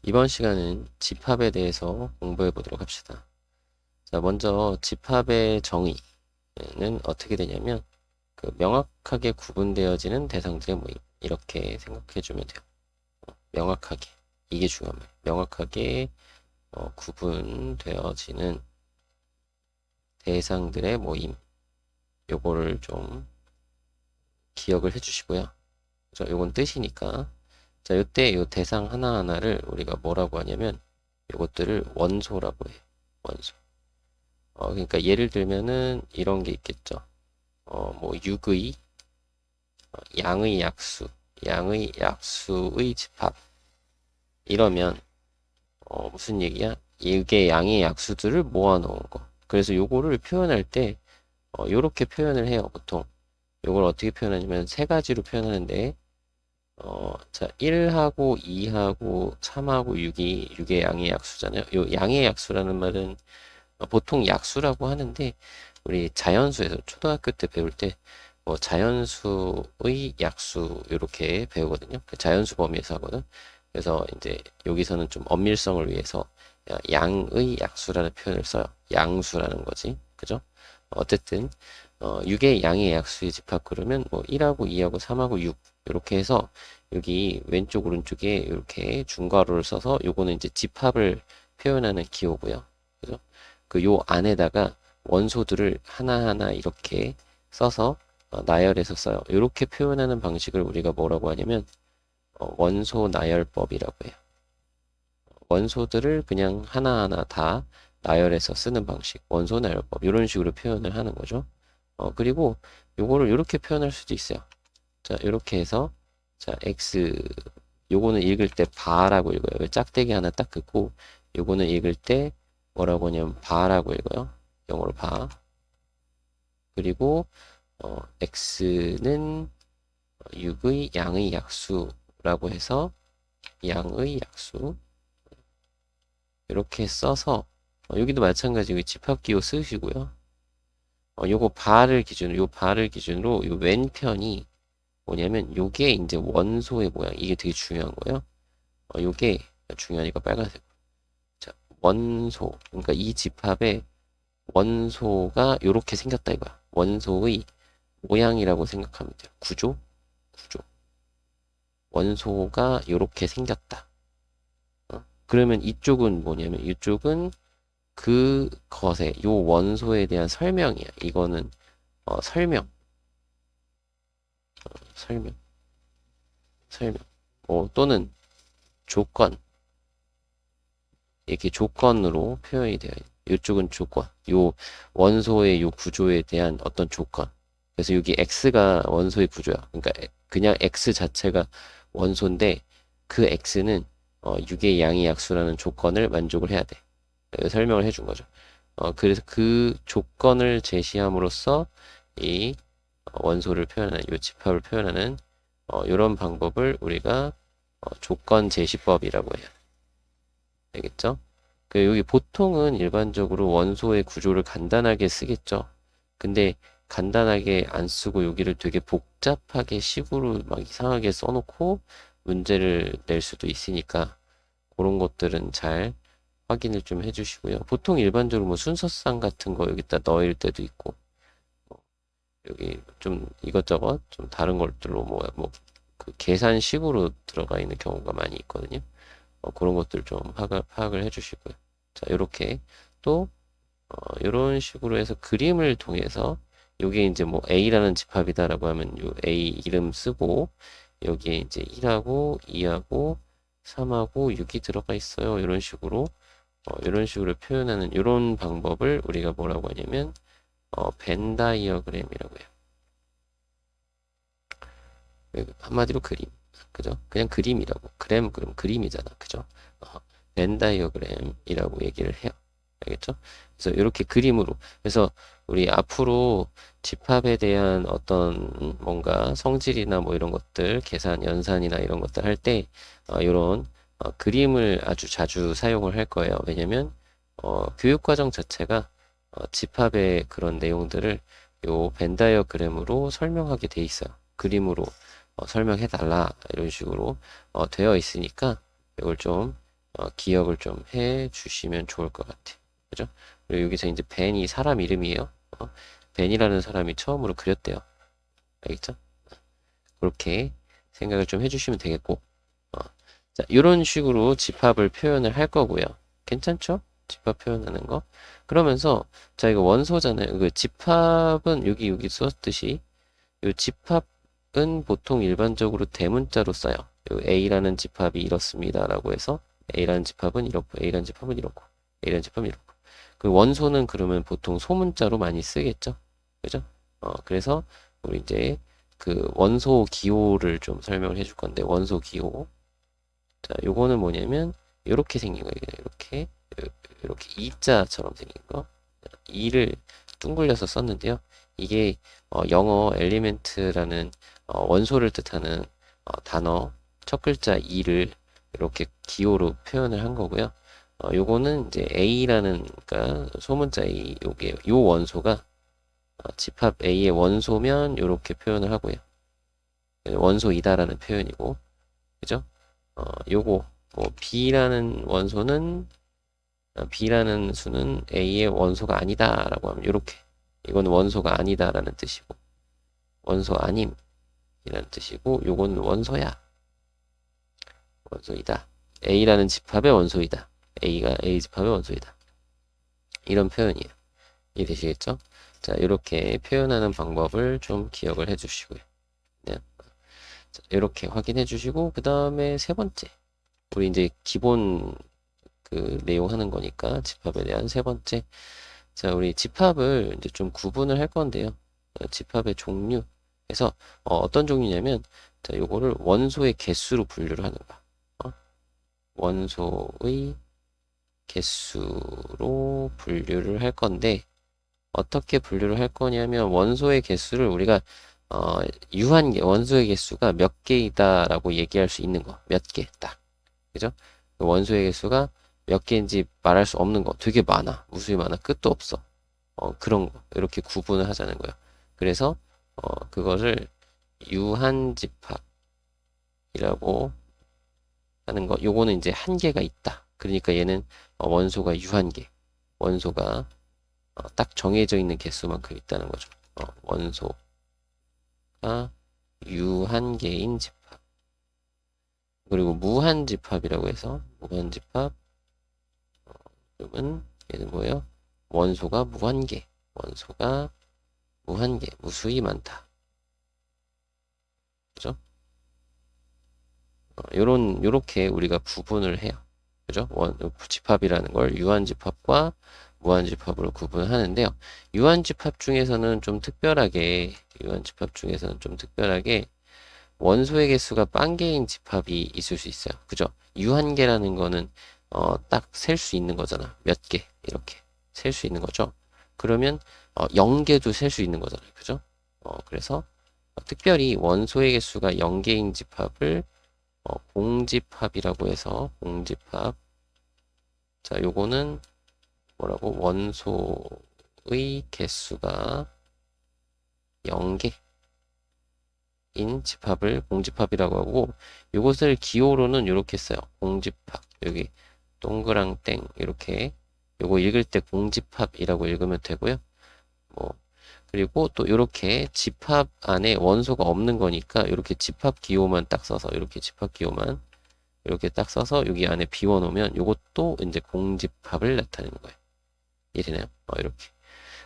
이번 시간은 집합에 대해서 공부해 보도록 합시다. 자, 먼저 집합의 정의는 어떻게 되냐면, 명확하게 구분되어지는 대상들의 모임. 이렇게 생각해 주면 돼요. 명확하게. 이게 중요한 말. 명확하게 구분되어지는 대상들의 모임. 요거를 좀 기억을 해 주시고요. 자, 요건 뜻이니까. 자, 요때 요 대상 하나하나를 우리가 뭐라고 하냐면, 요것들을 원소라고 해. 원소. 그러니까 예를 들면은 이런 게 있겠죠. 뭐 육의, 양의 약수, 양의 약수의 집합. 이러면 무슨 얘기야? 이게 양의 약수들을 모아놓은 거. 그래서 요거를 표현할 때 요렇게 표현을 해요, 보통. 요걸 어떻게 표현하냐면 세 가지로 표현하는데 자, 1하고 2하고 3하고 6의 양의 약수잖아요. 요 양의 약수라는 말은 보통 약수라고 하는데 우리 자연수에서 초등학교 때 배울 때 뭐 자연수의 약수 이렇게 배우거든요. 그 자연수 범위에서 하거든. 그래서 이제 여기서는 좀 엄밀성을 위해서 양의 약수라는 표현을 써요. 양수라는 거지. 그죠? 어쨌든 6의 양의 약수의 집합 그러면 뭐 1하고 2하고 3하고 6 이렇게 해서 여기 왼쪽 오른쪽에 이렇게 중괄호를 써서 요거는 이제 집합을 표현하는 기호고요. 그죠? 그 요 안에다가 원소들을 하나하나 이렇게 써서 나열해서 써요. 이렇게 표현하는 방식을 우리가 뭐라고 하냐면 원소 나열법이라고 해요. 원소들을 그냥 하나하나 다 나열해서 쓰는 방식, 원소 나열법 이런 식으로 표현을 하는 거죠. 그리고 요거를 이렇게 표현할 수도 있어요. 자, 이렇게 해서 자, x 요거는 읽을 때 바라고 읽어요. 짝대기 하나 딱 긋고 요거는 읽을 때 뭐라고 하냐면 바라고 읽어요. 영어로 바. 그리고 x는 6의 양의 약수라고 해서 양의 약수 이렇게 써서 여기도 마찬가지로 집합기호 쓰시고요. 요거 바를 기준으로 요 왼편이 뭐냐면 요게 이제 원소의 모양 이게 되게 중요한 거예요. 요게 중요하니까 빨간색. 자, 원소 그러니까 이 집합의 원소가 요렇게 생겼다 이거야. 원소의 모양이라고 생각하면 돼요. 구조. 원소가 요렇게 생겼다. 그러면 이쪽은 뭐냐면 이쪽은 그 것에 요 원소에 대한 설명이야. 이거는 설명, 설명. 또는 조건 이렇게 조건으로 표현이 돼요. 이쪽은 조건. 요 원소의 요 구조에 대한 어떤 조건. 그래서 여기 x가 원소의 구조야. 그러니까 그냥 x 자체가 원소인데 그 x는 6의 양의 약수라는 조건을 만족을 해야 돼. 설명을 해준 거죠. 그래서 그 조건을 제시함으로써 이 원소를 표현하는, 이 집합을 표현하는 이런 방법을 우리가 조건 제시법이라고 해요. 알겠죠? 여기 보통은 일반적으로 원소의 구조를 간단하게 쓰겠죠. 근데 간단하게 안 쓰고 여기를 되게 복잡하게 식으로 막 이상하게 써놓고 문제를 낼 수도 있으니까 그런 것들은 잘 확인을 좀 해주시고요. 보통 일반적으로 뭐 순서상 같은 거 여기다 넣을 때도 있고, 뭐 여기 좀 이것저것 좀 다른 것들로 그 계산식으로 들어가 있는 경우가 많이 있거든요. 그런 것들 좀 파악을 해주시고요. 자, 이렇게 또 이런 식으로 해서 그림을 통해서 여기에 이제 뭐 A라는 집합이다라고 하면 요 A 이름 쓰고 여기에 이제 1하고 2하고 3하고 6이 들어가 있어요. 이런 식으로 표현하는 이런 방법을 우리가 뭐라고 하냐면 벤 다이어그램이라고 해요. 한마디로 그림. 그죠? 그냥 그림이라고. 그럼 그림이잖아. 그죠? 어, 벤 다이어그램이라고 얘기를 해요. 알겠죠? 그래서 이렇게 그림으로. 그래서 우리 앞으로 집합에 대한 어떤 뭔가 성질이나 뭐 이런 것들, 계산, 연산이나 이런 것들 할 때, 이런 그림을 아주 자주 사용을 할 거예요. 왜냐면, 교육과정 자체가 집합의 그런 내용들을 요 벤 다이어그램으로 설명하게 돼 있어요. 그림으로 설명해 달라 이런 식으로 되어 있으니까 이걸 좀 기억을 좀 해 주시면 좋을 것 같아. 그죠? 그리고 여기서 이제 벤이 사람 이름이에요. 벤이라는 사람이 처음으로 그렸대요. 알겠죠? 그렇게 생각을 좀 해주시면 되겠고, 어, 자, 이런 식으로 집합을 표현을 할 거고요. 괜찮죠? 집합 표현하는 거. 그러면서, 자, 이거 원소잖아요. 그 집합은 여기 썼듯이, 이 집합은 보통 일반적으로 대문자로 써요. 요 A라는 집합이 이렇습니다라고 해서 A라는 집합은 이렇고, A라는 집합은 이렇고, A라는 집합은 이렇고. 그 원소는 그러면 보통 소문자로 많이 쓰겠죠? 그죠? 그래서 우리 이제 그 원소 기호를 좀 설명을 해줄 건데, 원소 기호. 자, 요거는 뭐냐면, 요렇게 생긴 거예요. 이렇게 E자처럼 생긴 거. E를 둥글려서 썼는데요. 이게 영어 엘리멘트라는 원소를 뜻하는 단어 첫 글자 E를 이렇게 기호로 표현을 한 거고요. 요거는 이제 A라는, 그러니까 소문자 A, 요게 요 원소가 집합 A의 원소면 이렇게 표현을 하고요. 원소이다라는 표현이고, 그죠? 요거 뭐 B라는 원소는 B라는 수는 A의 원소가 아니다라고 하면 이렇게, 이건 원소가 아니다라는 뜻이고, 원소 아님이라는 뜻이고, 요건 원소야, 원소이다. A라는 집합의 원소이다. A가 A 집합의 원소이다. 이런 표현이에요. 이해되시겠죠? 자, 이렇게 표현하는 방법을 좀 기억을 해 주시고요. 네. 자, 이렇게 확인해 주시고, 그 다음에 세 번째. 우리 이제 기본 그 내용 하는 거니까 집합에 대한 세 번째. 자, 우리 집합을 이제 좀 구분을 할 건데요. 집합의 종류. 그래서 어떤 종류냐면, 자, 요거를 원소의 개수로 분류를 하는 거야. 원소의 개수로 분류를 할 건데, 어떻게 분류를 할 거냐면, 원소의 개수를 우리가 유한계, 원소의 개수가 몇 개이다라고 얘기할 수 있는 거. 몇 개, 딱. 그죠? 그 원소의 개수가 몇 개인지 말할 수 없는 거. 되게 많아. 무수히 많아. 끝도 없어. 그런 거. 이렇게 구분을 하자는 거예요. 그래서, 그것을 유한집합이라고 하는 거. 요거는 이제 한계가 있다. 그러니까 얘는 원소가 유한계. 원소가 딱 정해져 있는 개수만큼 있다는 거죠. 원소가 유한계인 집합. 그리고 무한집합이라고 해서, 무한집합, 그러면 얘는 뭐예요? 원소가 무한계. 원소가 무한계. 무수히 많다. 그죠? 요렇게 우리가 구분을 해요. 그죠? 집합이라는 걸 유한집합과 무한집합으로 구분을 하는데요. 유한집합 중에서는 좀 특별하게, 원소의 개수가 빵개인 집합이 있을 수 있어요. 그죠? 유한계라는 거는 딱 셀 수 있는 거잖아. 몇 개, 이렇게 셀 수 있는 거죠. 그러면 0개도 셀 수 있는 거잖아요. 그죠? 그래서 특별히 원소의 개수가 0개인 집합을 공집합이라고 해서, 공집합. 자, 요거는 뭐라고? 원소의 개수가 0개인 집합을 공집합이라고 하고, 요것을 기호로는 이렇게 써요. 공집합. 여기 동그랑땡 이렇게, 요거 읽을 때 공집합이라고 읽으면 되고요. 뭐 그리고 또 이렇게 집합 안에 원소가 없는 거니까 이렇게 집합 기호만 딱 써서, 이렇게 집합 기호만 이렇게 딱 써서 여기 안에 비워놓으면 이것도 이제 공집합을 나타내는 거예요. 이해되나요? 이렇게.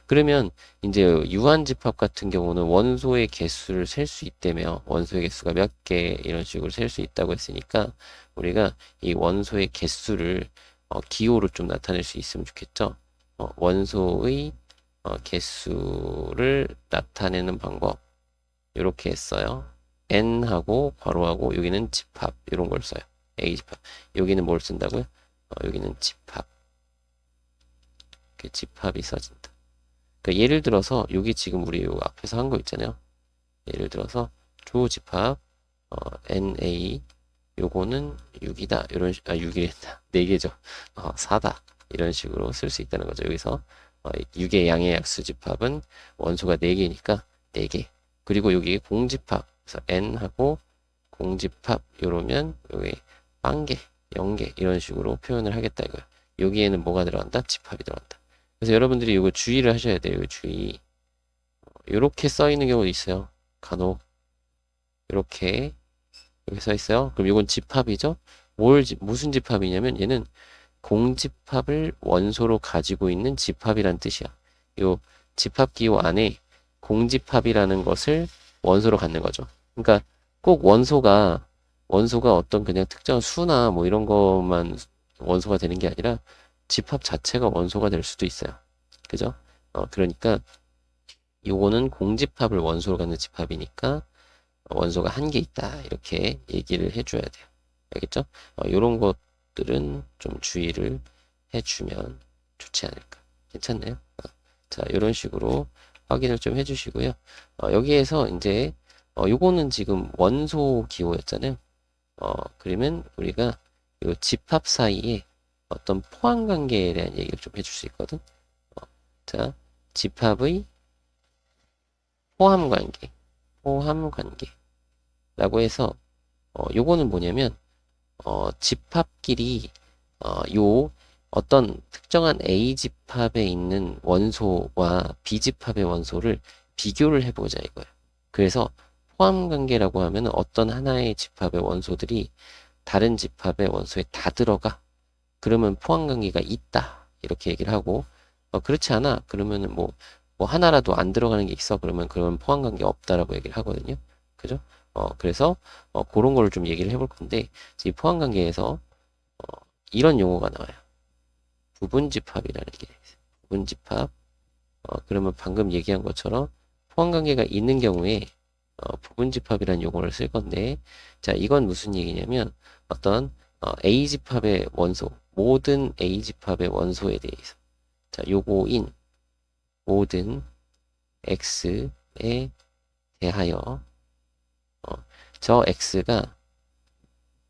그러면 이제 유한집합 같은 경우는 원소의 개수를 셀 수 있다며, 원소의 개수가 몇 개 이런 식으로 셀 수 있다고 했으니까 우리가 이 원소의 개수를 기호로 좀 나타낼 수 있으면 좋겠죠. 원소의 개수를 나타내는 방법 이렇게 했어요. n하고 괄호하고 여기는 집합 이런 걸 써요. A 집합. 여기는 뭘 쓴다고요? 여기는 집합. 이렇게 집합이 써진다. 그러니까 예를 들어서 여기 지금 우리 요 앞에서 한 거 있잖아요. 예를 들어서 조집합 NA 요거는 6이다. 이런 6이랬다. 4개죠. 4다. 이런 식으로 쓸 수 있다는 거죠. 여기서 6의 양의 약수 집합은 원소가 4개니까 4개. 그리고 여기 공집합. 그래서 N하고 공집합 요러면 여기 빵개 0개 이런 식으로 표현을 하겠다 이거야. 여기에는 뭐가 들어간다? 집합이 들어간다. 그래서 여러분들이 이거 주의를 하셔야 돼요. 주의. 이렇게 써 있는 경우도 있어요. 간혹 이렇게 써 있어요. 그럼 이건 집합이죠. 무슨 집합이냐면 얘는 공집합을 원소로 가지고 있는 집합이란 뜻이야. 요 집합기호 안에 공집합이라는 것을 원소로 갖는 거죠. 그러니까 꼭 원소가 어떤 그냥 특정한 수나 뭐 이런 것만 원소가 되는 게 아니라 집합 자체가 원소가 될 수도 있어요. 그죠? 그러니까 요거는 공집합을 원소로 갖는 집합이니까 원소가 한 개 있다. 이렇게 얘기를 해줘야 돼요. 알겠죠? 요런 것들은 좀 주의를 해주면 좋지 않을까. 괜찮나요? 자, 요런 식으로 확인을 좀 해주시고요. 여기에서 이제 요거는 지금 원소 기호였잖아요. 그러면 우리가 요 집합 사이에 어떤 포함 관계에 대한 얘기를 좀 해줄 수 있거든. 자, 집합의 포함 관계라고 해서 요거는 뭐냐면 집합끼리 요 어떤 특정한 A 집합에 있는 원소와 B 집합의 원소를 비교를 해보자 이거예요. 그래서 포함 관계라고 하면 어떤 하나의 집합의 원소들이 다른 집합의 원소에 다 들어가. 그러면 포함 관계가 있다. 이렇게 얘기를 하고 그렇지 않아. 그러면은 뭐 하나라도 안 들어가는 게 있어. 그러면 포함 관계 없다라고 얘기를 하거든요. 그죠? 그래서 그런 거를 좀 얘기를 해볼 건데 이 포함 관계에서 이런 용어가 나와요. 부분집합이라는 게 있어요. 부분집합. 그러면 방금 얘기한 것처럼 포함 관계가 있는 경우에 부분집합이라는 용어를 쓸 건데, 자, 이건 무슨 얘기냐면 어떤 A 집합의 원소, 모든 A 집합의 원소에 대해서, 자, 요거인 모든 X에 대하여 저 X가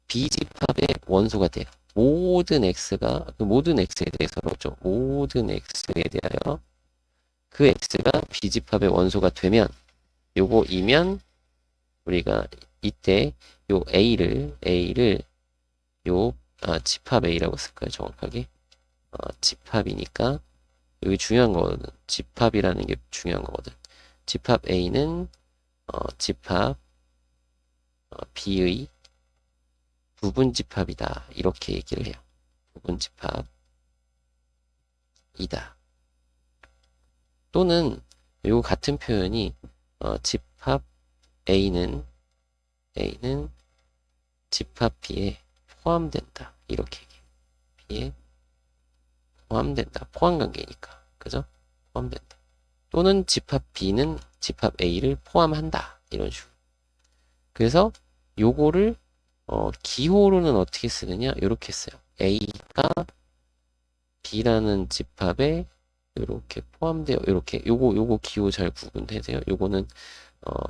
B 집합의 원소가 돼요. 모든 X에 대해서로 죠 모든 X에 대하여 그 X가 B 집합의 원소가 되면 요거이면 우리가 이때 요 A를 집합 A라고 쓸까요? 정확하게 집합이니까 여기 중요한 거거든. 집합이라는 게 중요한 거거든. 집합 A는 집합 B의 부분집합이다. 이렇게 얘기를 해요. 부분집합이다. 또는 요 같은 표현이 집합 A는 집합 B에 포함된다. 이렇게 얘기해요. B에 포함된다. 포함관계니까. 그죠? 포함된다. 또는 집합 B는 집합 A를 포함한다. 이런 식으로. 그래서 요거를 기호로는 어떻게 쓰느냐? 이렇게 써요. A가 B라는 집합에 이렇게 포함되어 이렇게 요거 기호 잘 구분되세요. 요거는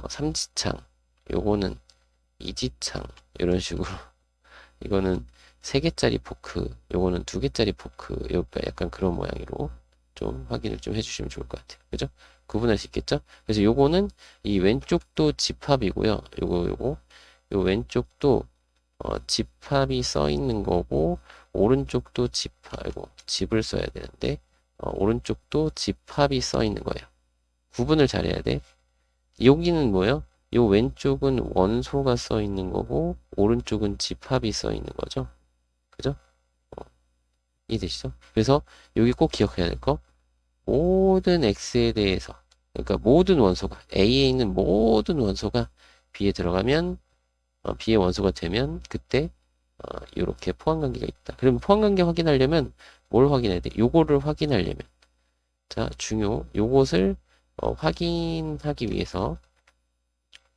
삼지창, 요거는 이지창 이런 식으로 이거는 3개짜리 포크, 요거는 2개짜리 포크, 약간 그런 모양으로 좀 확인을 좀 해주시면 좋을 것 같아요. 그죠? 구분할 수 있겠죠? 그래서 요거는 이 왼쪽도 집합이고요. 요 왼쪽도 집합이 써 있는 거고 오른쪽도 집을 써야 되는데 오른쪽도 집합이 써 있는 거예요. 구분을 잘해야 돼. 여기는 뭐예요? 요 왼쪽은 원소가 써 있는 거고 오른쪽은 집합이 써 있는 거죠. 그죠? 이해되시죠? 그래서 여기 꼭 기억해야 될 거 모든 X에 대해서 그러니까 모든 원소가 A에 있는 모든 원소가 B에 들어가면 B의 원소가 되면 그때 이렇게 포함관계가 있다. 그러면 포함관계 확인하려면 뭘 확인해야 돼? 요거를 확인하려면 자 요것을 확인하기 위해서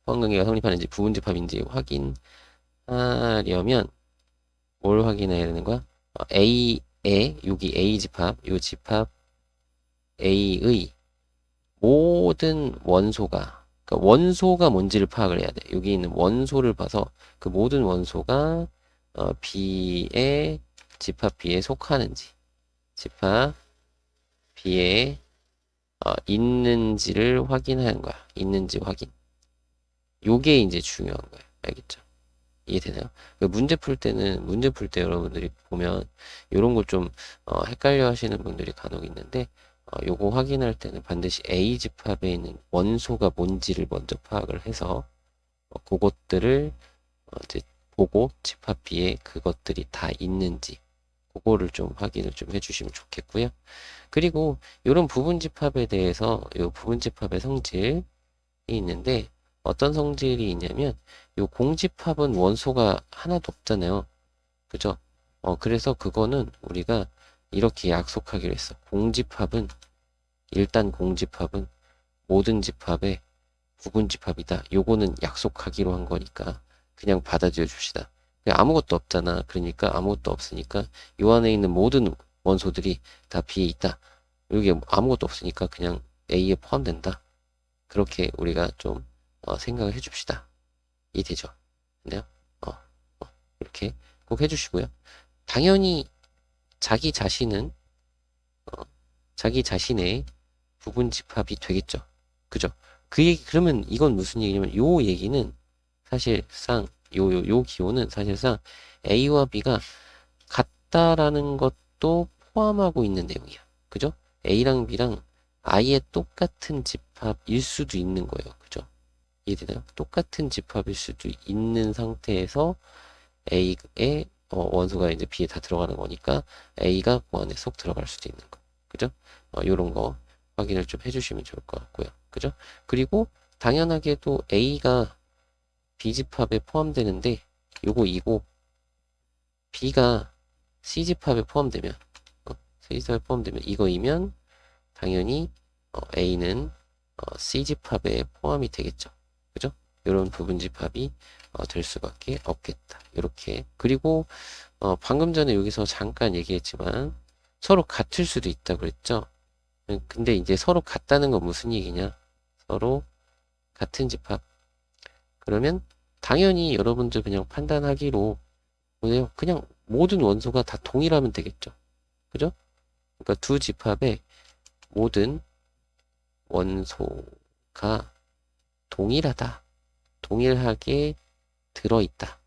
포함관계가 성립하는지 부분집합인지 확인하려면 뭘 확인해야 되는 거야? A에 여기 A 집합 요 집합 A의 모든 원소가 그러니까 원소가 뭔지를 파악을 해야 돼. 여기 있는 원소를 봐서 그 모든 원소가 B의 집합 B에 속하는지 집합 B에 있는지를 확인하는 거야. 있는지 확인. 요게 이제 중요한 거야. 알겠죠? 이해되나요? 문제 풀 때는, 문제 풀 때 여러분들이 보면, 요런 걸 좀, 헷갈려 하시는 분들이 간혹 있는데, 요거 확인할 때는 반드시 A 집합에 있는 원소가 뭔지를 먼저 파악을 해서, 그것들을, 이제 보고 집합 B에 그것들이 다 있는지, 그거를 좀 확인을 좀 해주시면 좋겠고요. 그리고 이런 부분 집합에 대해서 이 부분 집합의 성질이 있는데 어떤 성질이 있냐면 이 공집합은 원소가 하나도 없잖아요. 그죠? 그래서 그거는 우리가 이렇게 약속하기로 했어. 공집합은 일단 공집합은 모든 집합의 부분 집합이다. 요거는 약속하기로 한 거니까 그냥 받아들여 줍시다. 아무것도 없잖아. 그러니까 아무것도 없으니까 요 안에 있는 모든 원소들이 다 B에 있다. 여기 아무것도 없으니까 그냥 A에 포함된다. 그렇게 우리가 좀 생각을 해줍시다. 이해되죠? 네요? 어, 이렇게 꼭 해주시고요. 당연히 자기 자신은 자기 자신의 부분 집합이 되겠죠. 그죠? 그 얘기 그러면 이건 무슨 얘기냐면 요 얘기는 사실상 요 기호는 사실상 A와 B가 같다라는 것도 포함하고 있는 내용이야. 그죠? A랑 B랑 아예 똑같은 집합일 수도 있는 거예요. 그죠? 이해되나요? 똑같은 집합일 수도 있는 상태에서 A의 원소가 이제 B에 다 들어가는 거니까 A가 그 안에 쏙 들어갈 수도 있는 거. 그죠? 요런 거 확인을 좀 해주시면 좋을 것 같고요. 그죠? 그리고 당연하게도 A가 B 집합에 포함되는데 요거 이고 B가 C 집합에 포함되면 C 집합에 포함되면 이거이면 당연히 A는 C 집합에 포함이 되겠죠. 그죠? 이런 부분 집합이 될 수밖에 없겠다. 이렇게 그리고 방금 전에 여기서 잠깐 얘기했지만 서로 같을 수도 있다 그랬죠. 근데 이제 서로 같다는 건 무슨 얘기냐? 서로 같은 집합. 그러면 당연히 여러분들 그냥 판단하기로 그냥 모든 원소가 다 동일하면 되겠죠. 그죠? 그러니까 두 집합의 모든 원소가 동일하다. 동일하게 들어있다.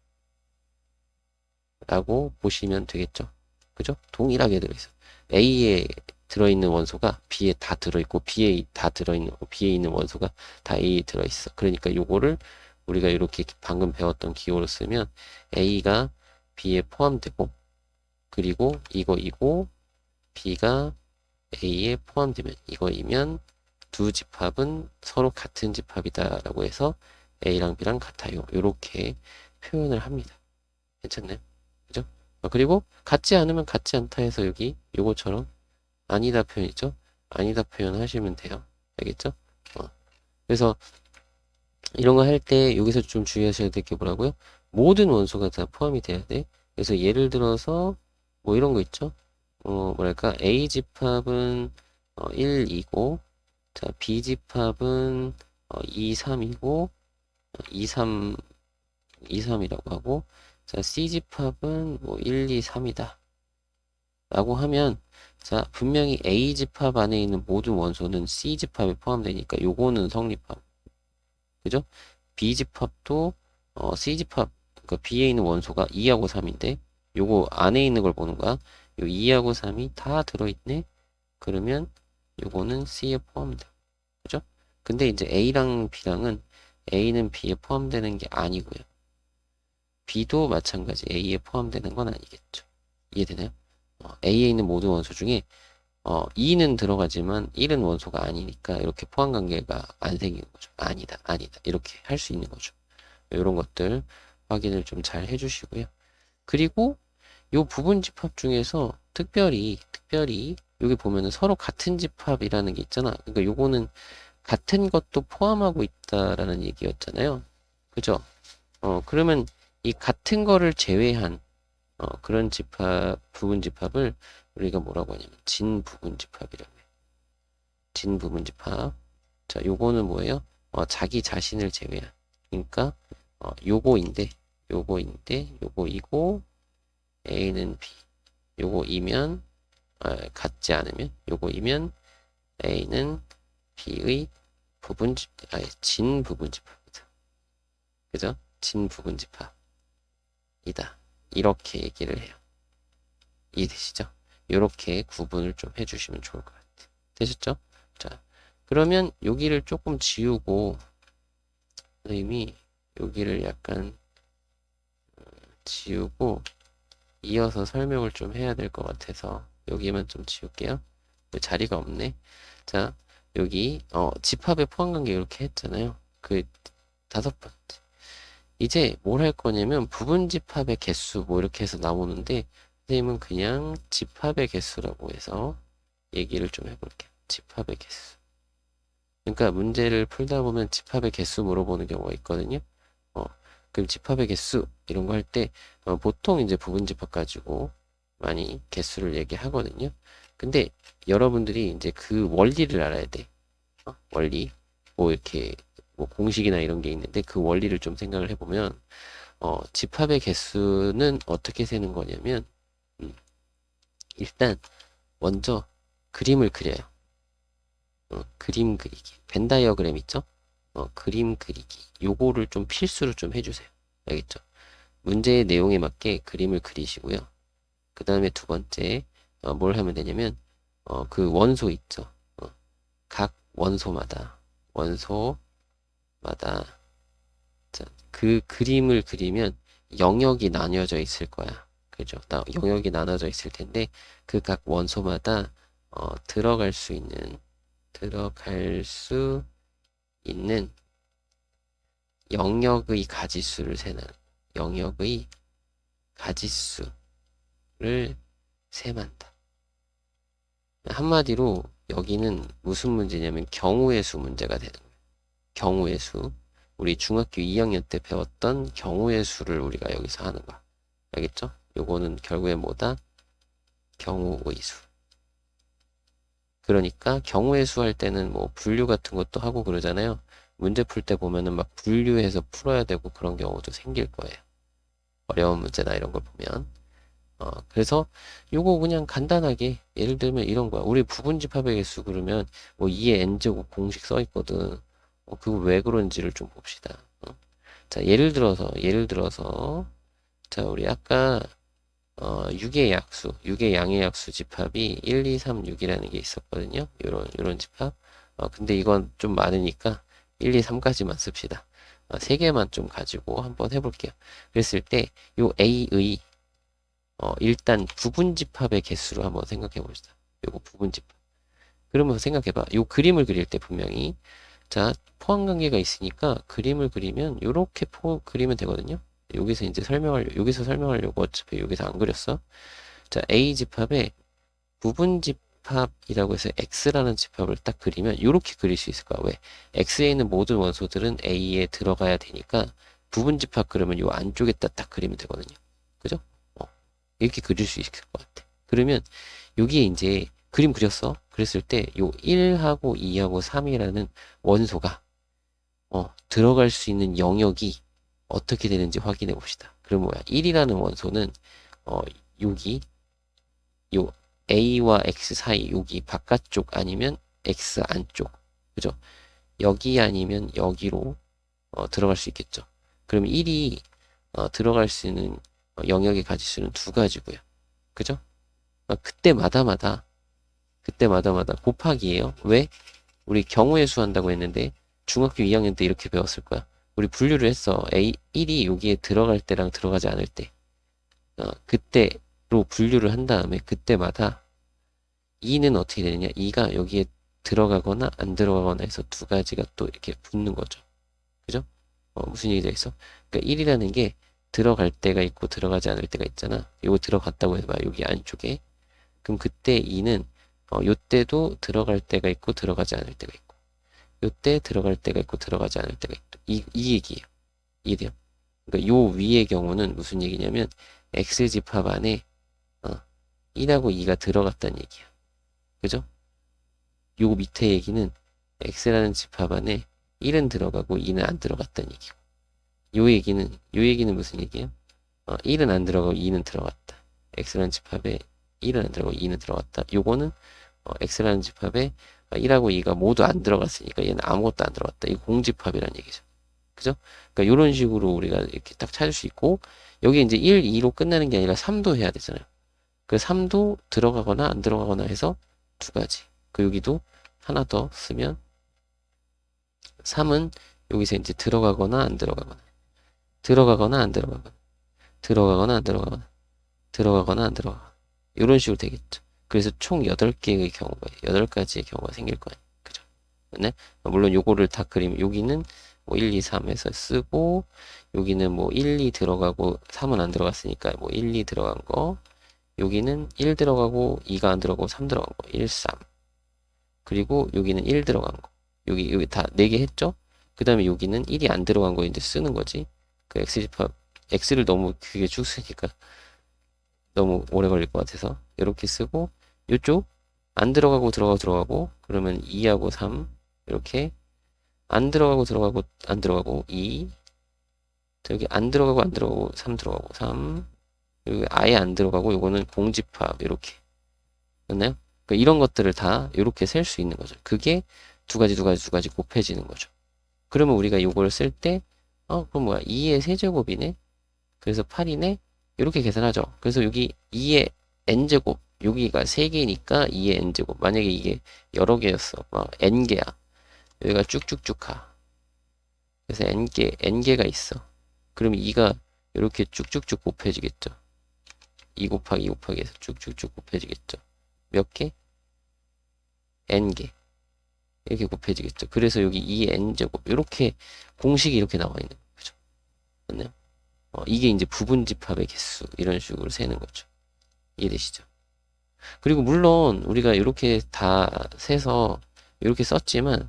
라고 보시면 되겠죠. 그죠? 동일하게 들어있어. A에 들어있는 원소가 B에 다 들어있고 B에 있는 원소가 다 A에 들어있어. 그러니까 요거를 우리가 이렇게 방금 배웠던 기호로 쓰면 A가 B에 포함되고 그리고 이거이고 B가 A에 포함되면 이거이면 두 집합은 서로 같은 집합이다라고 해서 A랑 B랑 같아요. 이렇게 표현을 합니다. 괜찮나요? 그죠? 그리고 같지 않으면 같지 않다 해서 여기 요거처럼 아니다 표현이죠? 아니다 표현 하시면 돼요. 알겠죠? 그래서 이런 거 할 때 여기서 좀 주의하셔야 될 게 뭐라고요? 모든 원소가 다 포함이 돼야 돼. 그래서 예를 들어서 뭐 이런 거 있죠? 뭐랄까 A 집합은 1, 2고 자 B 집합은 2, 3이고 2, 3, 2, 3이라고 하고 자 C 집합은 뭐 1, 2, 3이다 라고 하면 자 분명히 A 집합 안에 있는 모든 원소는 C 집합에 포함되니까 요거는 성립하고 그죠? B 집합도 C 집합 그러니까 B에 있는 원소가 2하고 3인데 요거 안에 있는 걸 보는 거야. 요 2하고 3이 다 들어있네. 그러면 요거는 C에 포함돼. 그죠? 근데 이제 A랑 B랑은 A는 B에 포함되는 게 아니고요. B도 마찬가지 A에 포함되는 건 아니겠죠. 이해되나요? A에 있는 모든 원소 중에 2는 들어가지만 1은 원소가 아니니까 이렇게 포함 관계가 안 생기는 거죠. 아니다, 아니다. 이렇게 할 수 있는 거죠. 이런 것들 확인을 좀 잘 해주시고요. 그리고 요 부분 집합 중에서 특별히 여기 보면은 서로 같은 집합이라는 게 있잖아. 그러니까 요거는 같은 것도 포함하고 있다라는 얘기였잖아요. 그죠? 그러면 이 같은 거를 제외한 그런 집합, 부분 집합을 우리가 뭐라고 하냐면 진부분 집합이라고 해요. 진부분 집합. 자, 요거는 뭐예요? 자기 자신을 제외한. 그러니까 요거인데 요거이고 A는 B. 요거이면 같지 않으면 요거이면 A는 B의 진부분 집합이다. 그죠? 진부분 집합. 이다. 이렇게 얘기를 해요. 이해되시죠? 이렇게 구분을 좀 해주시면 좋을 것 같아요. 되셨죠? 자, 그러면 여기를 조금 지우고 선생님이 여기를 약간 지우고 이어서 설명을 좀 해야 될 것 같아서 여기만 좀 지울게요. 자리가 없네. 자, 여기 집합의 포함관계 이렇게 했잖아요. 그 5번째. 이제 뭘 할 거냐면 부분 집합의 개수 뭐 이렇게 해서 나오는데 선생님은 그냥 집합의 개수라고 해서 얘기를 좀 해볼게요. 집합의 개수. 그러니까 문제를 풀다 보면 집합의 개수 물어보는 경우가 있거든요. 어, 그럼 집합의 개수 이런 거 할 때 보통 이제 부분 집합 가지고 많이 개수를 얘기하거든요. 근데 여러분들이 이제 그 원리를 알아야 돼. 원리. 뭐 이렇게 뭐 공식이나 이런 게 있는데 그 원리를 좀 생각을 해보면 집합의 개수는 어떻게 세는 거냐면 일단 먼저 그림을 그려요. 그림 그리기. 벤 다이어그램 있죠? 그림 그리기. 요거를 좀 필수로 좀 해주세요. 알겠죠? 문제의 내용에 맞게 그림을 그리시고요. 그 다음에 두 번째, 뭘 하면 되냐면, 그 원소 있죠? 각 원소마다, 자, 그 그림을 그리면 영역이 나뉘어져 있을 거야. 그죠? 영역이 나눠져 있을 텐데, 그 각 원소마다, 들어갈 수 있는 영역의 가지수를 세는, 영역의 가지수를 셈한다. 한마디로 여기는 무슨 문제냐면 경우의 수 문제가 되는 거예요. 경우의 수. 우리 중학교 2학년 때 배웠던 경우의 수를 우리가 여기서 하는 거야. 알겠죠? 요거는 결국에 뭐다? 경우의 수. 그러니까 경우의 수 할 때는 뭐 분류 같은 것도 하고 그러잖아요. 문제 풀 때 보면은 막 분류해서 풀어야 되고 그런 경우도 생길 거예요. 어려운 문제나 이런 걸 보면. 그래서 요거 그냥 간단하게 예를 들면 이런 거야. 우리 부분 집합의 개수 그러면 뭐 2의 n제곱 공식 써 있거든. 그거 왜 그런지를 좀 봅시다. 자, 예를 들어서 자, 우리 아까 6의 양의 약수 집합이 1, 2, 3, 6이라는 게 있었거든요. 요런 집합. 근데 이건 좀 많으니까 1, 2, 3까지만 씁시다. 3개만 좀 가지고 한번 해볼게요. 그랬을 때 요 A의 일단 부분 집합의 개수로 한번 생각해 봅시다. 요거 부분 집합. 그러면 생각해봐. 요 그림을 그릴 때 분명히 자 포함 관계가 있으니까 그림을 그리면 요렇게 그리면 되거든요. 여기서 설명하려고 어차피 여기서 안 그렸어. 자 A 집합에 부분 집합이라고 해서 X라는 집합을 딱 그리면 요렇게 그릴 수 있을 거야. 왜? X에 있는 모든 원소들은 A에 들어가야 되니까 부분 집합 그러면 요 안쪽에다 딱 그리면 되거든요. 그죠? 이렇게 그릴 수 있을 것 같아. 그러면 여기에 이제 그림 그렸어. 그랬을 때 요 1하고 2하고 3이라는 원소가 들어갈 수 있는 영역이 어떻게 되는지 확인해 봅시다. 그럼 뭐야? 1이라는 원소는 여기 요 A와 X 사이 여기 바깥쪽 아니면 X 안쪽. 그죠? 여기 아니면 여기로 들어갈 수 있겠죠. 그럼 1이 들어갈 수 있는 영역의 가지수는 두 가지고요. 그죠? 그때마다마다 곱하기예요. 왜? 우리 경우의 수 한다고 했는데 중학교 2학년 때 이렇게 배웠을 거야. 우리 분류를 했어. 1이 여기에 들어갈 때랑 들어가지 않을 때. 그때로 분류를 한 다음에 그때마다 2는 어떻게 되느냐? 2가 여기에 들어가거나 안 들어가거나 해서 두 가지가 또 이렇게 붙는 거죠. 그죠? 무슨 얘기 되겠어? 그러니까 1이라는 게 들어갈 때가 있고 들어가지 않을 때가 있잖아. 이거 들어갔다고 해봐. 여기 안쪽에. 그럼 그때 2는 요때도 들어갈 때가 있고 들어가지 않을 때가 있고 요때 들어갈 때가 있고 들어가지 않을 때가 있고 이 얘기예요. 이해돼요? 그러니까 요 위의 경우는 무슨 얘기냐면 X집합 안에 1하고 2가 들어갔다는 얘기야. 그죠? 요 밑에 얘기는 X라는 집합 안에 1은 들어가고 2는 안 들어갔다는 얘기고 요 얘기는 무슨 얘기예요? 1은 안 들어가고 2는 들어갔다. X라는 집합에 1은 안 들어가고 2는 들어갔다. 요거는 X라는 집합에 1하고 2가 모두 안 들어갔으니까 얘는 아무것도 안 들어갔다. 이거 공집합이라는 얘기죠. 그죠? 그러니까 이런 식으로 우리가 이렇게 딱 찾을 수 있고, 여기 이제 1, 2로 끝나는 게 아니라 3도 해야 되잖아요. 그 3도 들어가거나 안 들어가거나 해서 두 가지. 그 여기도 하나 더 쓰면 3은 여기서 이제 들어가거나 안 들어가거나, 들어가거나 안 들어가거나, 들어가거나 안 들어가거나, 들어가거나 안 들어가거나. 이런 식으로 되겠죠. 그래서 총 8개의 경우가, 8가지의 경우가 생길 거예요. 그죠? 네? 물론 요거를 다 그리면, 여기는 뭐 1, 2, 3에서 쓰고, 여기는 뭐 1, 2 들어가고, 3은 안 들어갔으니까 뭐 1, 2 들어간 거, 여기는 1 들어가고, 2가 안 들어가고, 3 들어간 거, 1, 3. 그리고 여기는 1 들어간 거. 여기 다 4개 했죠? 그 다음에 여기는 1이 안 들어간 거 이제 쓰는 거지. 그 X집합, X를 너무 크게 쭉 쓰니까 너무 오래 걸릴 것 같아서 이렇게 쓰고, 이쪽 안 들어가고 들어가고 그러면 2하고 3 이렇게 안 들어가고 들어가고 안 들어가고 2, 여기 안 들어가고 안 들어가고 3 들어가고 3, 여기 아예 안 들어가고 요거는 공집합 이렇게 됐나요? 그러니까 이런 것들을 다 이렇게 셀 수 있는 거죠. 그게 두 가지 곱해지는 거죠. 그러면 우리가 요걸 쓸 때 그럼 뭐야 2의 세제곱이네, 그래서 8이네, 이렇게 계산하죠. 그래서 여기 2의 n제곱, 여기가 3개니까 2의 n제곱. 만약에 이게 여러 개였어, 막 n개야, 여기가 쭉쭉쭉 가. 그래서 n개가 있어. 그럼 2가 이렇게 쭉쭉쭉 곱해지겠죠. 2 곱하기 2 곱하기 해서 쭉쭉쭉 곱해지겠죠. 몇 개? n개. 이렇게 곱해지겠죠. 그래서 여기 2의 n제곱, 이렇게 공식이 이렇게 나와 있는 거죠. 맞나요? 이게 이제 부분집합의 개수, 이런 식으로 세는 거죠. 이해되시죠? 그리고 물론 우리가 이렇게 다 세서 이렇게 썼지만,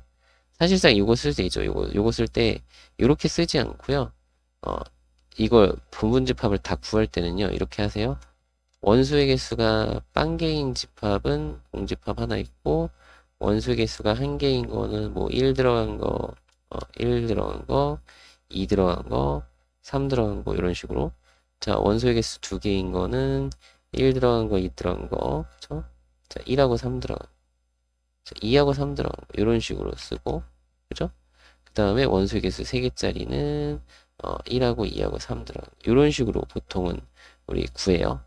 사실상 이거 쓸 때 있죠. 요거 쓸 때 이렇게 쓰지 않고요. 이걸 부분집합을 다 구할 때는요, 이렇게 하세요. 원소의 개수가 만 개인 집합은 공집합 하나 있고, 원소의 개수가 한 개인 거는 뭐 1 들어간 거, 1 들어간 거, 2 들어간 거, 3 들어간 거, 이런 식으로. 자, 원소의 개수 2개인 거는 1 들어간 거, 2 들어간 거, 그쵸? 자, 1하고 3 들어간 거, 자, 2하고 3 들어간 거, 이런 식으로 쓰고, 그죠? 그 다음에 원소의 개수 3개짜리는 1하고 2하고 3 들어간 거, 이런 식으로 보통은 우리 구해요.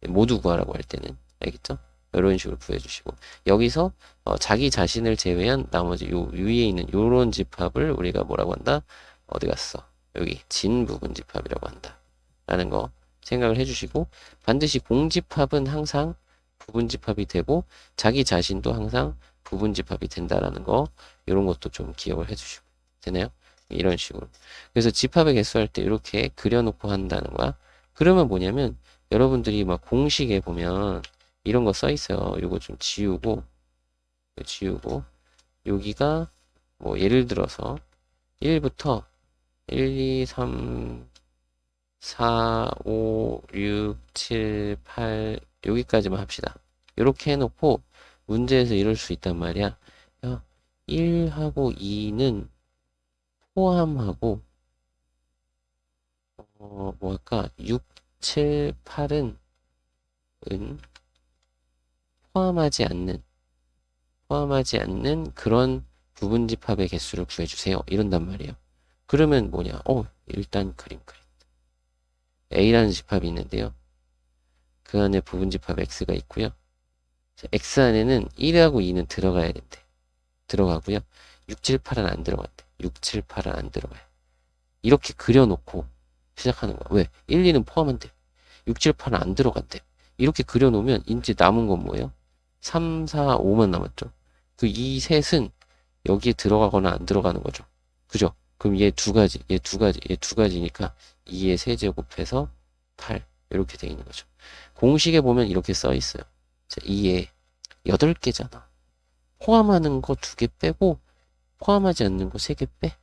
모두 구하라고 할 때는. 알겠죠? 이런 식으로 구해주시고, 여기서 자기 자신을 제외한 나머지 요 위에 있는 요런 집합을 우리가 뭐라고 한다? 어디 갔어? 여기 진부분 집합이라고 한다 라는 거 생각을 해주시고, 반드시 공집합은 항상 부분집합이 되고 자기 자신도 항상 부분집합이 된다라는 거, 이런 것도 좀 기억을 해주시고. 되나요? 이런 식으로. 그래서 집합의 개수할 때 이렇게 그려놓고 한다는 거야. 그러면 뭐냐면, 여러분들이 막 공식에 보면 이런 거 써 있어요. 요거 좀 지우고, 여기가 뭐 예를 들어서 1부터 1, 2, 3, 4, 5, 6, 7, 8 여기까지만 합시다. 이렇게 해놓고 문제에서 이럴 수 있단 말이야. 야, 1하고 2는 포함하고 뭐 할까? 6, 7, 8은 포함하지 않는 그런 부분집합의 개수를 구해주세요. 이런단 말이에요. 그러면 뭐냐? 일단 그림. A라는 집합이 있는데요. 그 안에 부분집합 X가 있고요. X 안에는 1하고 2는 들어가야 된대. 들어가고요. 6, 7, 8은 안 들어간대. 6, 7, 8은 안 들어가요. 이렇게 그려놓고 시작하는 거야. 왜? 1, 2는 포함한대. 6, 7, 8은 안 들어간대. 이렇게 그려놓으면 이제 남은 건 뭐예요? 3, 4, 5만 남았죠. 그 이 셋은 여기에 들어가거나 안 들어가는 거죠. 그죠? 그럼 얘 두 가지니까 2의 세제곱해서 8 이렇게 되어 있는 거죠. 공식에 보면 이렇게 써 있어요. 자, 2에 8개잖아. 포함하는 거 2개 빼고 포함하지 않는 거 3개 빼.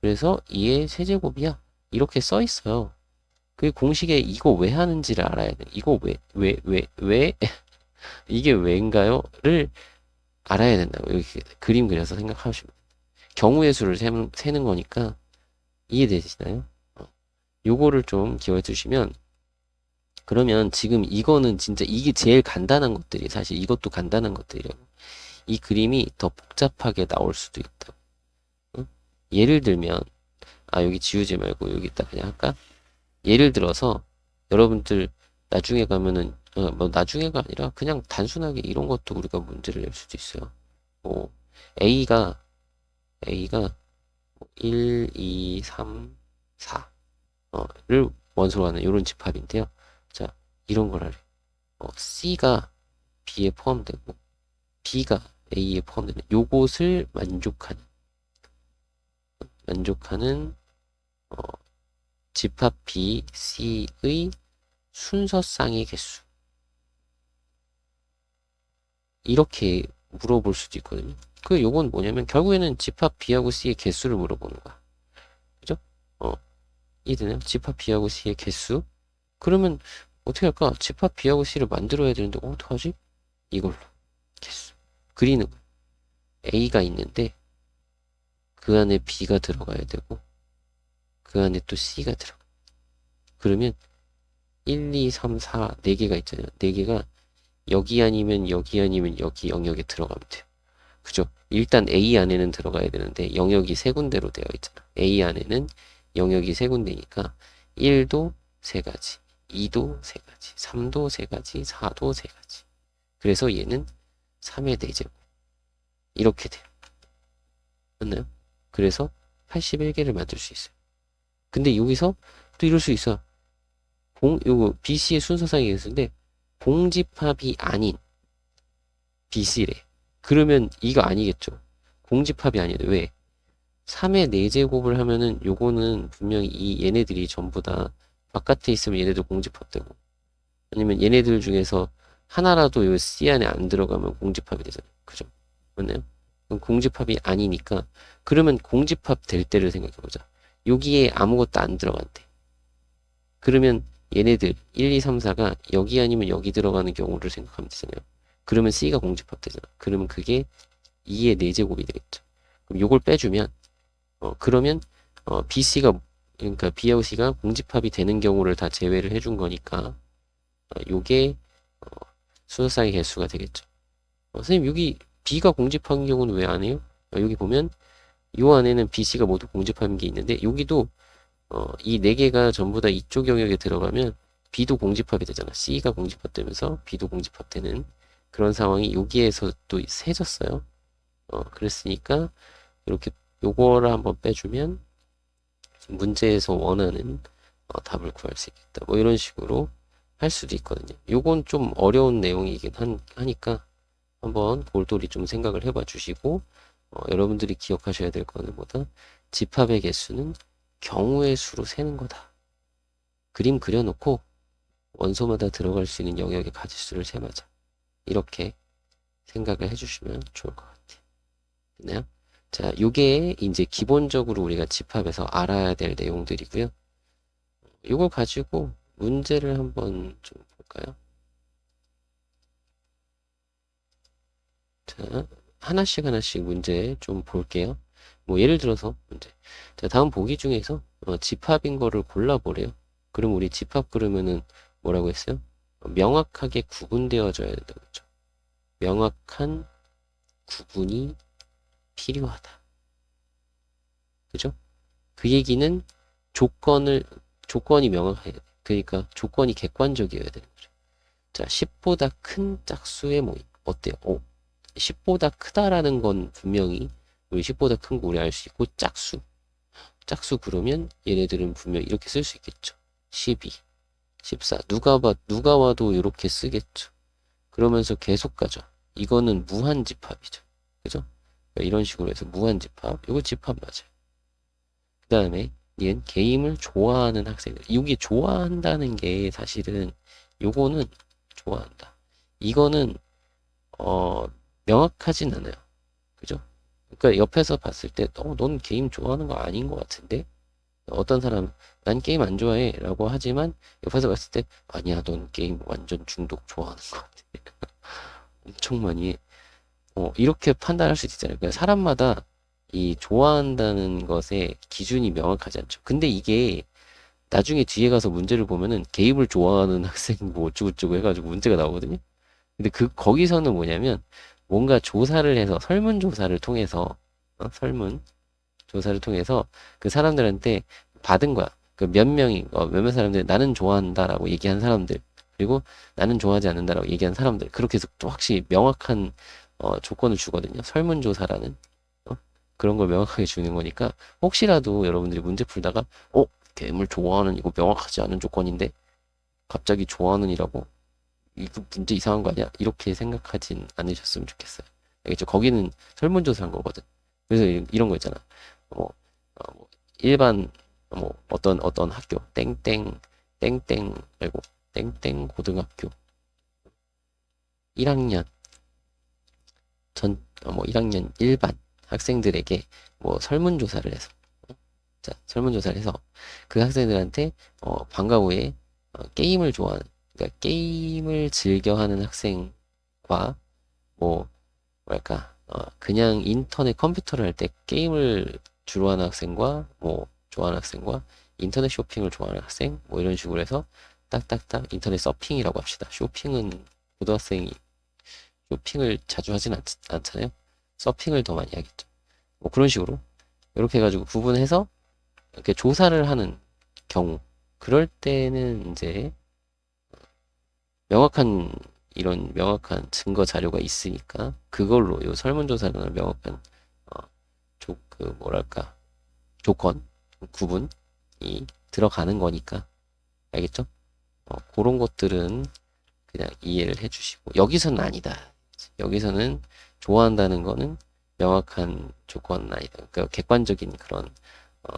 그래서 2의 세제곱이야. 이렇게 써 있어요. 그 공식에 이거 왜 하는지를 알아야 돼. 이거 왜 이게 왜인가요?를 알아야 된다고. 이렇게 그림 그려서 생각하시면. 경우의 수를 세는 거니까. 이해되시나요? 요거를 좀 기억해 두시면, 그러면 지금 이거는 진짜 이게 제일 간단한 것들이, 사실 이것도 간단한 것들이라고. 이 그림이 더 복잡하게 나올 수도 있다. 응? 예를 들면 아, 여기 지우지 말고 여기다 그냥 할까? 예를 들어서 여러분들 나중에 가면은 뭐 나중에가 아니라 그냥 단순하게 이런 것도 우리가 문제를 낼 수도 있어요. 뭐 A가 1, 2, 3, 4를 원소로 하는 이런 집합인데요. 자, 이런 걸 하래. C가 B에 포함되고 B가 A에 포함되는 요것을 만족하는 집합 B, C의 순서쌍의 개수. 이렇게 물어볼 수도 있거든요. 요건 뭐냐면 결국에는 집합 B하고 C의 개수를 물어보는 거야. 그죠? 이해되나요? 집합 B하고 C의 개수. 그러면 어떻게 할까? 집합 B하고 C를 만들어야 되는데 어떡하지? 이걸로 개수 그리는 거야. A가 있는데 그 안에 B가 들어가야 되고 그 안에 또 C가 들어가. 그러면 1, 2, 3, 4 4개가 있잖아요. 4개가 여기 아니면 여기 아니면 여기 영역에 들어가면 돼요. 그죠? 일단 A 안에는 들어가야 되는데 영역이 세 군데로 되어 있잖아. A 안에는 영역이 세 군데니까 1도 세 가지, 2도 세 가지, 3도 세 가지, 4도 세 가지. 그래서 얘는 3의 4제곱. 이렇게 돼요. 맞나요? 그래서 81개를 만들 수 있어요. 근데 여기서 또 이럴 수 있어. 요거 BC의 순서상의 개수인데 공집합이 아닌 BC래. 그러면 이거 아니겠죠. 공집합이 아니래. 왜? 3의 4제곱을 하면은 요거는 분명히 이 얘네들이 전부 다 바깥에 있으면 얘네들 공집합되고 아니면 얘네들 중에서 하나라도 요 C 안에 안 들어가면 공집합이 되잖아요. 그죠? 맞나요? 그럼 공집합이 아니니까 그러면 공집합 될 때를 생각해보자. 여기에 아무것도 안 들어간대. 그러면 얘네들 1, 2, 3, 4가 여기 아니면 여기 들어가는 경우를 생각하면 되잖아요. 그러면 C가 공집합 되잖아. 그러면 그게 2의 4제곱이 되겠죠. 그럼 요걸 빼주면 그러면 BC가 그러니까 B하고 C가 공집합이 되는 경우를 다 제외를 해준 거니까 요게 순서쌍의 개수가 되겠죠. 선생님 여기 B가 공집합인 경우는 왜 안 해요? 여기 보면 요 안에는 BC가 모두 공집합인 게 있는데 여기도 이 4개가 전부 다 이쪽 영역에 들어가면 B도 공집합이 되잖아. C가 공집합되면서 B도 공집합되는 그런 상황이 여기에서 또 세졌어요. 그랬으니까 이렇게 요거를 한번 빼주면 문제에서 원하는 답을 구할 수 있겠다. 뭐 이런 식으로 할 수도 있거든요. 요건 좀 어려운 내용이긴 하니까 한번 골똘히 좀 생각을 해봐 주시고 여러분들이 기억하셔야 될 거는 뭐다? 집합의 개수는 경우의 수로 세는 거다. 그림 그려놓고 원소마다 들어갈 수 있는 영역의 가지수를 세마자. 이렇게 생각을 해주시면 좋을 것 같아요. 됐나요? 자, 요게 이제 기본적으로 우리가 집합에서 알아야 될 내용들이고요. 요걸 가지고 문제를 한번 좀 볼까요? 자, 하나씩 문제 좀 볼게요. 뭐 예를 들어서 문제. 자, 다음 보기 중에서 집합인 거를 골라보래요. 그럼 우리 집합 그러면은 뭐라고 했어요? 명확하게 구분되어져야 된다고 했죠. 명확한 구분이 필요하다. 그죠? 그 얘기는 조건이 명확해야 돼. 그러니까 조건이 객관적이어야 되는 거죠. 자, 10보다 큰 짝수의 모임. 어때요? 10보다 크다라는 건 분명히 우리 10보다 큰 거 우리 알 수 있고 짝수 그러면 얘네들은 분명히 이렇게 쓸 수 있겠죠. 12, 14 누가 와도 이렇게 쓰겠죠. 그러면서 계속 가죠. 이거는 무한집합이죠. 그죠? 그러니까 이런 식으로 해서 무한집합. 이거 집합 맞아요. 그 다음에 얘는 게임을 좋아하는 학생들. 이게 좋아한다는 게 사실은 요거는 좋아한다. 이거는 명확하진 않아요. 그죠? 그러니까 옆에서 봤을 때 넌 게임 좋아하는 거 아닌 것 같은데 어떤 사람 난 게임 안 좋아해 라고 하지만 옆에서 봤을 때 아니야 넌 게임 완전 중독 좋아하는 것 같아. 엄청 많이 이렇게 판단할 수 있잖아요. 그러니까 사람마다 이 좋아한다는 것의 기준이 명확하지 않죠. 근데 이게 나중에 뒤에 가서 문제를 보면은 게임을 좋아하는 학생 뭐 어쩌고저쩌고 해가지고 문제가 나오거든요. 근데 거기서는 뭐냐면 뭔가 조사를 해서 설문조사를 통해서 설문 조사를 통해서 그 사람들한테 받은 거야. 그 몇 명이, 몇몇 사람들, 나는 좋아한다라고 얘기한 사람들, 그리고 나는 좋아하지 않는다라고 얘기한 사람들, 그렇게 해서 좀 확실히 명확한, 조건을 주거든요. 설문조사라는, 어? 그런 걸 명확하게 주는 거니까, 혹시라도 여러분들이 문제 풀다가, 괴물 좋아하는 이거 명확하지 않은 조건인데, 갑자기 좋아하는이라고? 이거 문제 이상한 거 아니야? 이렇게 생각하진 않으셨으면 좋겠어요. 알겠죠? 거기는 설문조사한 거거든. 그래서 이런 거 있잖아. 뭐, 뭐 일반, 어떤 학교, 땡땡, 말고, 땡땡 고등학교 1학년, 1학년 일반 학생들에게 뭐 설문조사를 해서, 자, 설문조사를 해서 그 학생들한테, 방과 후에, 게임을 좋아하는, 그러니까 게임을 즐겨하는 학생과, 뭐, 뭐랄까, 그냥 인터넷 컴퓨터를 할 때 게임을 주로 하는 학생과, 뭐, 좋아하는 학생과, 인터넷 쇼핑을 좋아하는 학생, 뭐 이런 식으로 해서 딱딱딱 인터넷 서핑이라고 합시다. 쇼핑은 고등학생이 쇼핑을 자주 하진 않잖아요. 서핑을 더 많이 하겠죠. 뭐 그런 식으로 이렇게 해가지고 구분해서 이렇게 조사를 하는 경우, 그럴 때는 이제 명확한 이런 명확한 증거 자료가 있으니까 그걸로 요 설문조사는 명확한, 그 뭐랄까, 조건 구분이 들어가는 거니까. 알겠죠? 그런 것들은 그냥 이해를 해주시고, 여기서는 아니다. 여기서는 좋아한다는 거는 명확한 조건은 아니다. 그러니까 객관적인 그런, 어,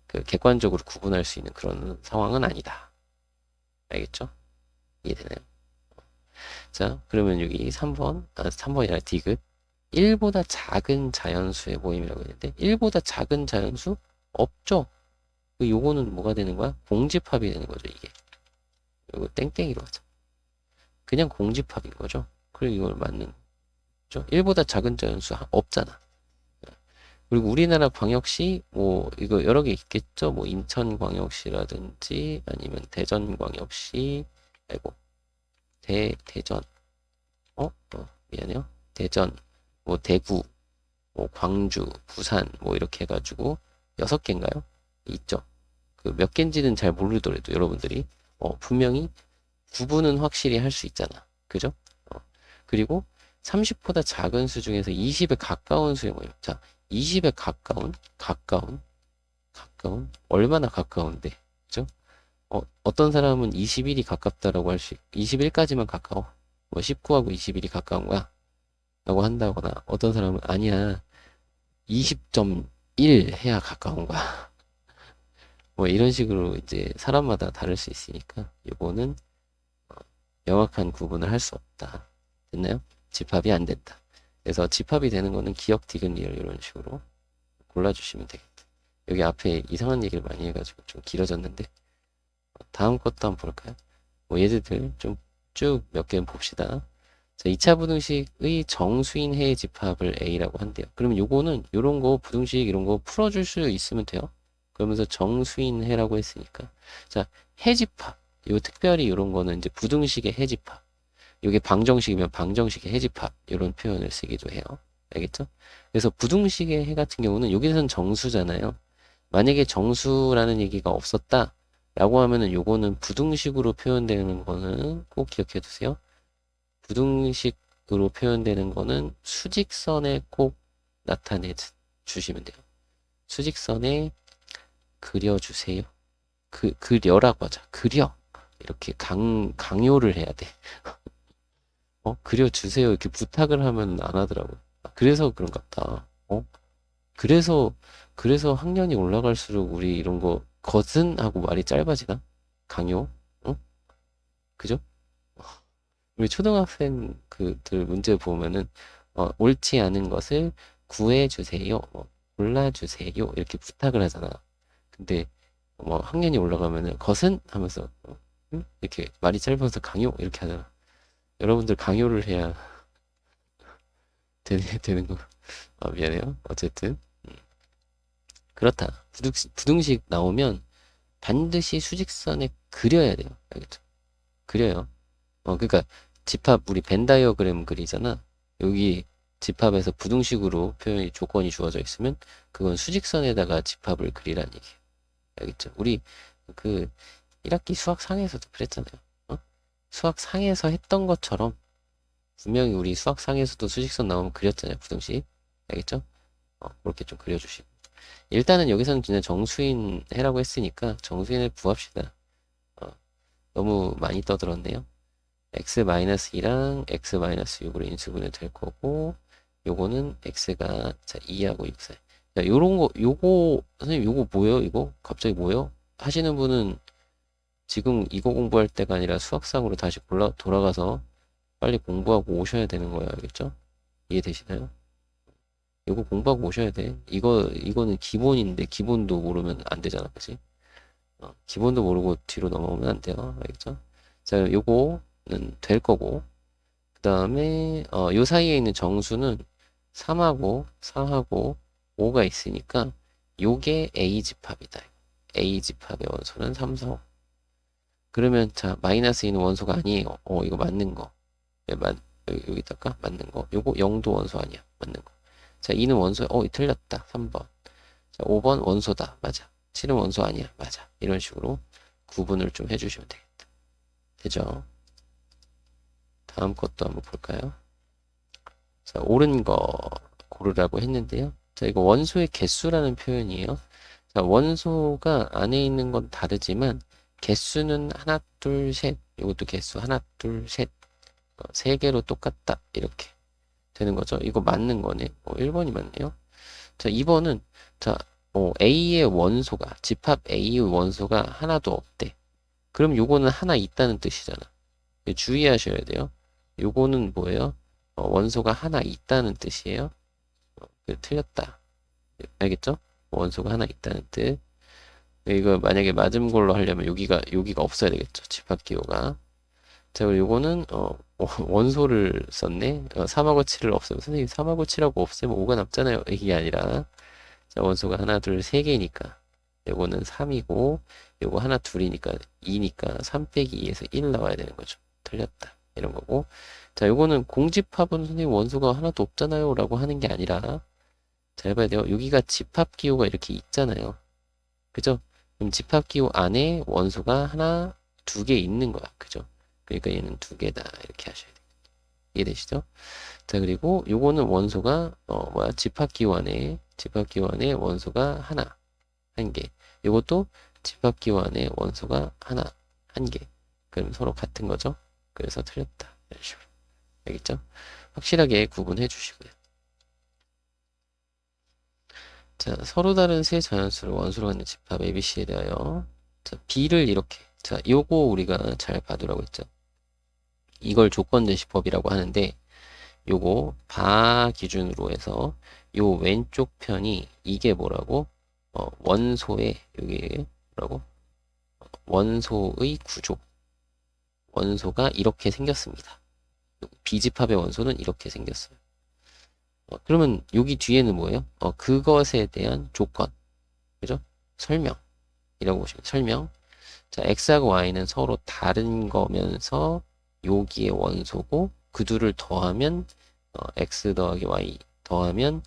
그 객관적으로 구분할 수 있는 그런 상황은 아니다. 알겠죠? 이해되나요? 자, 그러면 여기 3번이라 디귿. 1보다 작은 자연수의 모임이라고 했는데, 1보다 작은 자연수? 없죠? 요거는 뭐가 되는 거야? 공집합이 되는 거죠, 이게. 요거 땡땡이로 하자. 그냥 공집합인 거죠. 그리고 이걸 맞는 거죠. 1보다 작은 자연수 없잖아. 그리고 우리나라 광역시, 뭐, 이거 여러 개 있겠죠? 뭐, 인천광역시라든지, 아니면 대전광역시, 아이고, 대전, 미안해요. 대전, 뭐, 대구, 뭐, 광주, 부산, 뭐, 이렇게 해가지고, 6개인가요? 있죠. 그 몇 개인지는 잘 모르더라도 여러분들이, 분명히 구분은 확실히 할 수 있잖아. 그죠? 그리고 30보다 작은 수 중에서 20에 가까운 수의 모임. 자, 20에 가까운, 얼마나 가까운데, 그죠? 어떤 사람은 21이 가깝다라고 할 수, 21까지만 가까워. 뭐 19하고 21이 가까운 거야. 라고 한다거나, 어떤 사람은 아니야. 20.1 해야 가까운 거야. 뭐 이런 식으로 이제 사람마다 다를 수 있으니까, 이거는 명확한 구분을 할 수 없다. 됐나요? 집합이 안 된다. 그래서 집합이 되는 거는 기역, 디귿, 리을 이런 식으로 골라주시면 되겠다. 여기 앞에 이상한 얘기를 많이 해가지고 좀 길어졌는데, 다음 것도 한번 볼까요? 뭐 예제들 좀 쭉 몇 개 봅시다. 자, 2차 부등식의 정수인 해의 집합을 A라고 한대요. 그러면 요거는 요런 거 부등식 이런 거 풀어줄 수 있으면 돼요. 그러면서 정수인 해라고 했으니까. 자, 해집합. 요 특별히 이런 거는 이제 부등식의 해집합. 이게 방정식이면 방정식의 해집합. 이런 표현을 쓰기도 해요. 알겠죠? 그래서 부등식의 해 같은 경우는 여기서는 정수잖아요. 만약에 정수라는 얘기가 없었다 라고 하면은 요거는 부등식으로 표현되는 거는 꼭 기억해 두세요. 부등식으로 표현되는 거는 수직선에 꼭 나타내 주시면 돼요. 수직선에 그려주세요. 그려라고 하자. 그려. 이렇게 강요를 해야 돼. 그려주세요. 이렇게 부탁을 하면 안 하더라고. 그래서 그런가 보다. 그래서, 학년이 올라갈수록 우리 이런 거, 것은 하고 말이 짧아지나? 강요? 어? 그죠? 우리 초등학생 그들 문제 보면은, 옳지 않은 것을 구해주세요. 골라주세요. 이렇게 부탁을 하잖아. 근데, 뭐, 학년이 올라가면은, 것은? 하면서, 응? 이렇게 말이 짧아서 강요? 이렇게 하잖아. 여러분들 강요를 해야 되는 거. 미안해요. 어쨌든. 그렇다. 부등식 나오면 반드시 수직선에 그려야 돼요. 알겠죠? 그려요. 그러니까 집합 우리 벤 다이어그램 그리잖아. 여기 집합에서 부등식으로 표현이 조건이 주어져 있으면 그건 수직선에다가 집합을 그리라는 얘기예요. 알겠죠? 우리 그 1학기 수학 상에서도 그랬잖아요. 어? 수학 상에서 했던 것처럼 분명히 우리 수학 상에서도 수직선 나오면 그렸잖아요. 부등식. 알겠죠? 그렇게 좀 그려주시고. 일단은 여기서는 그냥 정수인 해라고 했으니까 정수인을 구합시다. 너무 많이 떠들었네요. x-2랑 x-6으로 인수분해 될 거고, 요거는 x가, 자, 2하고 6 사이. 자, 요런 거, 요거, 선생님, 요거 뭐예요? 이거? 갑자기 뭐예요? 하시는 분은 지금 이거 공부할 때가 아니라 수학상으로 다시 돌아가서 빨리 공부하고 오셔야 되는 거예요. 알겠죠? 이해되시나요? 이거 공부하고 오셔야 돼. 이거는 기본인데, 기본도 모르면 안 되잖아. 그치? 기본도 모르고 뒤로 넘어오면 안 돼요. 알겠죠? 자, 요거는 될 거고, 그 다음에, 요 사이에 있는 정수는 3하고 4하고 5가 있으니까, 요게 A 집합이다. A 집합의 원소는 3, 4, 5. 그러면, 자, 마이너스 2는 원소가 아니에요. 이거 맞는 거. 네, 여기다가 맞는 거. 요거 0도 원소 아니야. 맞는 거. 자, 2는 원소, 틀렸다. 3번. 자, 5번 원소다. 맞아. 7은 원소 아니야. 맞아. 이런 식으로 구분을 좀 해주시면 되겠다. 되죠? 다음 것도 한번 볼까요? 자, 옳은 거 고르라고 했는데요. 자, 이거 원소의 개수라는 표현이에요. 자, 원소가 안에 있는 건 다르지만 개수는 하나, 둘, 셋. 이것도 개수 하나, 둘, 셋. 세 개로 똑같다. 이렇게 되는 거죠. 이거 맞는 거네. 1번이 맞네요. 자, 2번은 자, A의 원소가 집합 A의 원소가 하나도 없대. 그럼 요거는 하나 있다는 뜻이잖아. 주의하셔야 돼요. 요거는 뭐예요? 원소가 하나 있다는 뜻이에요. 틀렸다. 알겠죠? 원소가 하나 있다는 뜻. 이거 만약에 맞은 걸로 하려면 여기가 없어야 되겠죠. 집합 기호가. 자, 그리고 요거는 원소를 썼네. 3하고 7을 없애면 선생님 3하고 7하고 없애면 5가 남잖아요. 이게 아니라 자, 원소가 하나, 둘, 세 개니까 요거는 3이고 요거 하나, 둘이니까 2니까 3 빼기 2에서 1 나와야 되는 거죠. 틀렸다. 이런 거고. 자, 요거는 공집합은 선생님 원소가 하나도 없잖아요. 라고 하는 게 아니라 잘 봐야 돼요. 여기가 집합 기호가 이렇게 있잖아요. 그죠? 그럼 집합 기호 안에 원소가 하나, 두 개 있는 거야. 그죠? 그러니까 얘는 두 개다. 이렇게 하셔야 돼요. 이해되시죠? 자, 그리고 요거는 원소가 집합기호 안에 원소가 하나, 한 개. 요것도 집합기호 안에 원소가 하나, 한 개. 그럼 서로 같은 거죠? 그래서 틀렸다. 이런 식으로. 알겠죠? 확실하게 구분해 주시고요. 자, 서로 다른 세 자연수를 원소로 갖는 집합 ABC에 대하여 자, B를 이렇게 자, 요거 우리가 잘 봐두라고 했죠. 이걸 조건제시법이라고 하는데 요거 바 기준으로 해서 요 왼쪽 편이 이게 뭐라고? 원소의 여기 뭐라고? 원소의 구조. 원소가 이렇게 생겼습니다. 비집합의 원소는 이렇게 생겼어요. 그러면 여기 뒤에는 뭐예요? 그것에 대한 조건. 그죠? 설명이라고 보시면 설명. 자, x하고 y는 서로 다른 거면서 여기에 원소고 그 둘을 더하면 x 더하기 y 더하면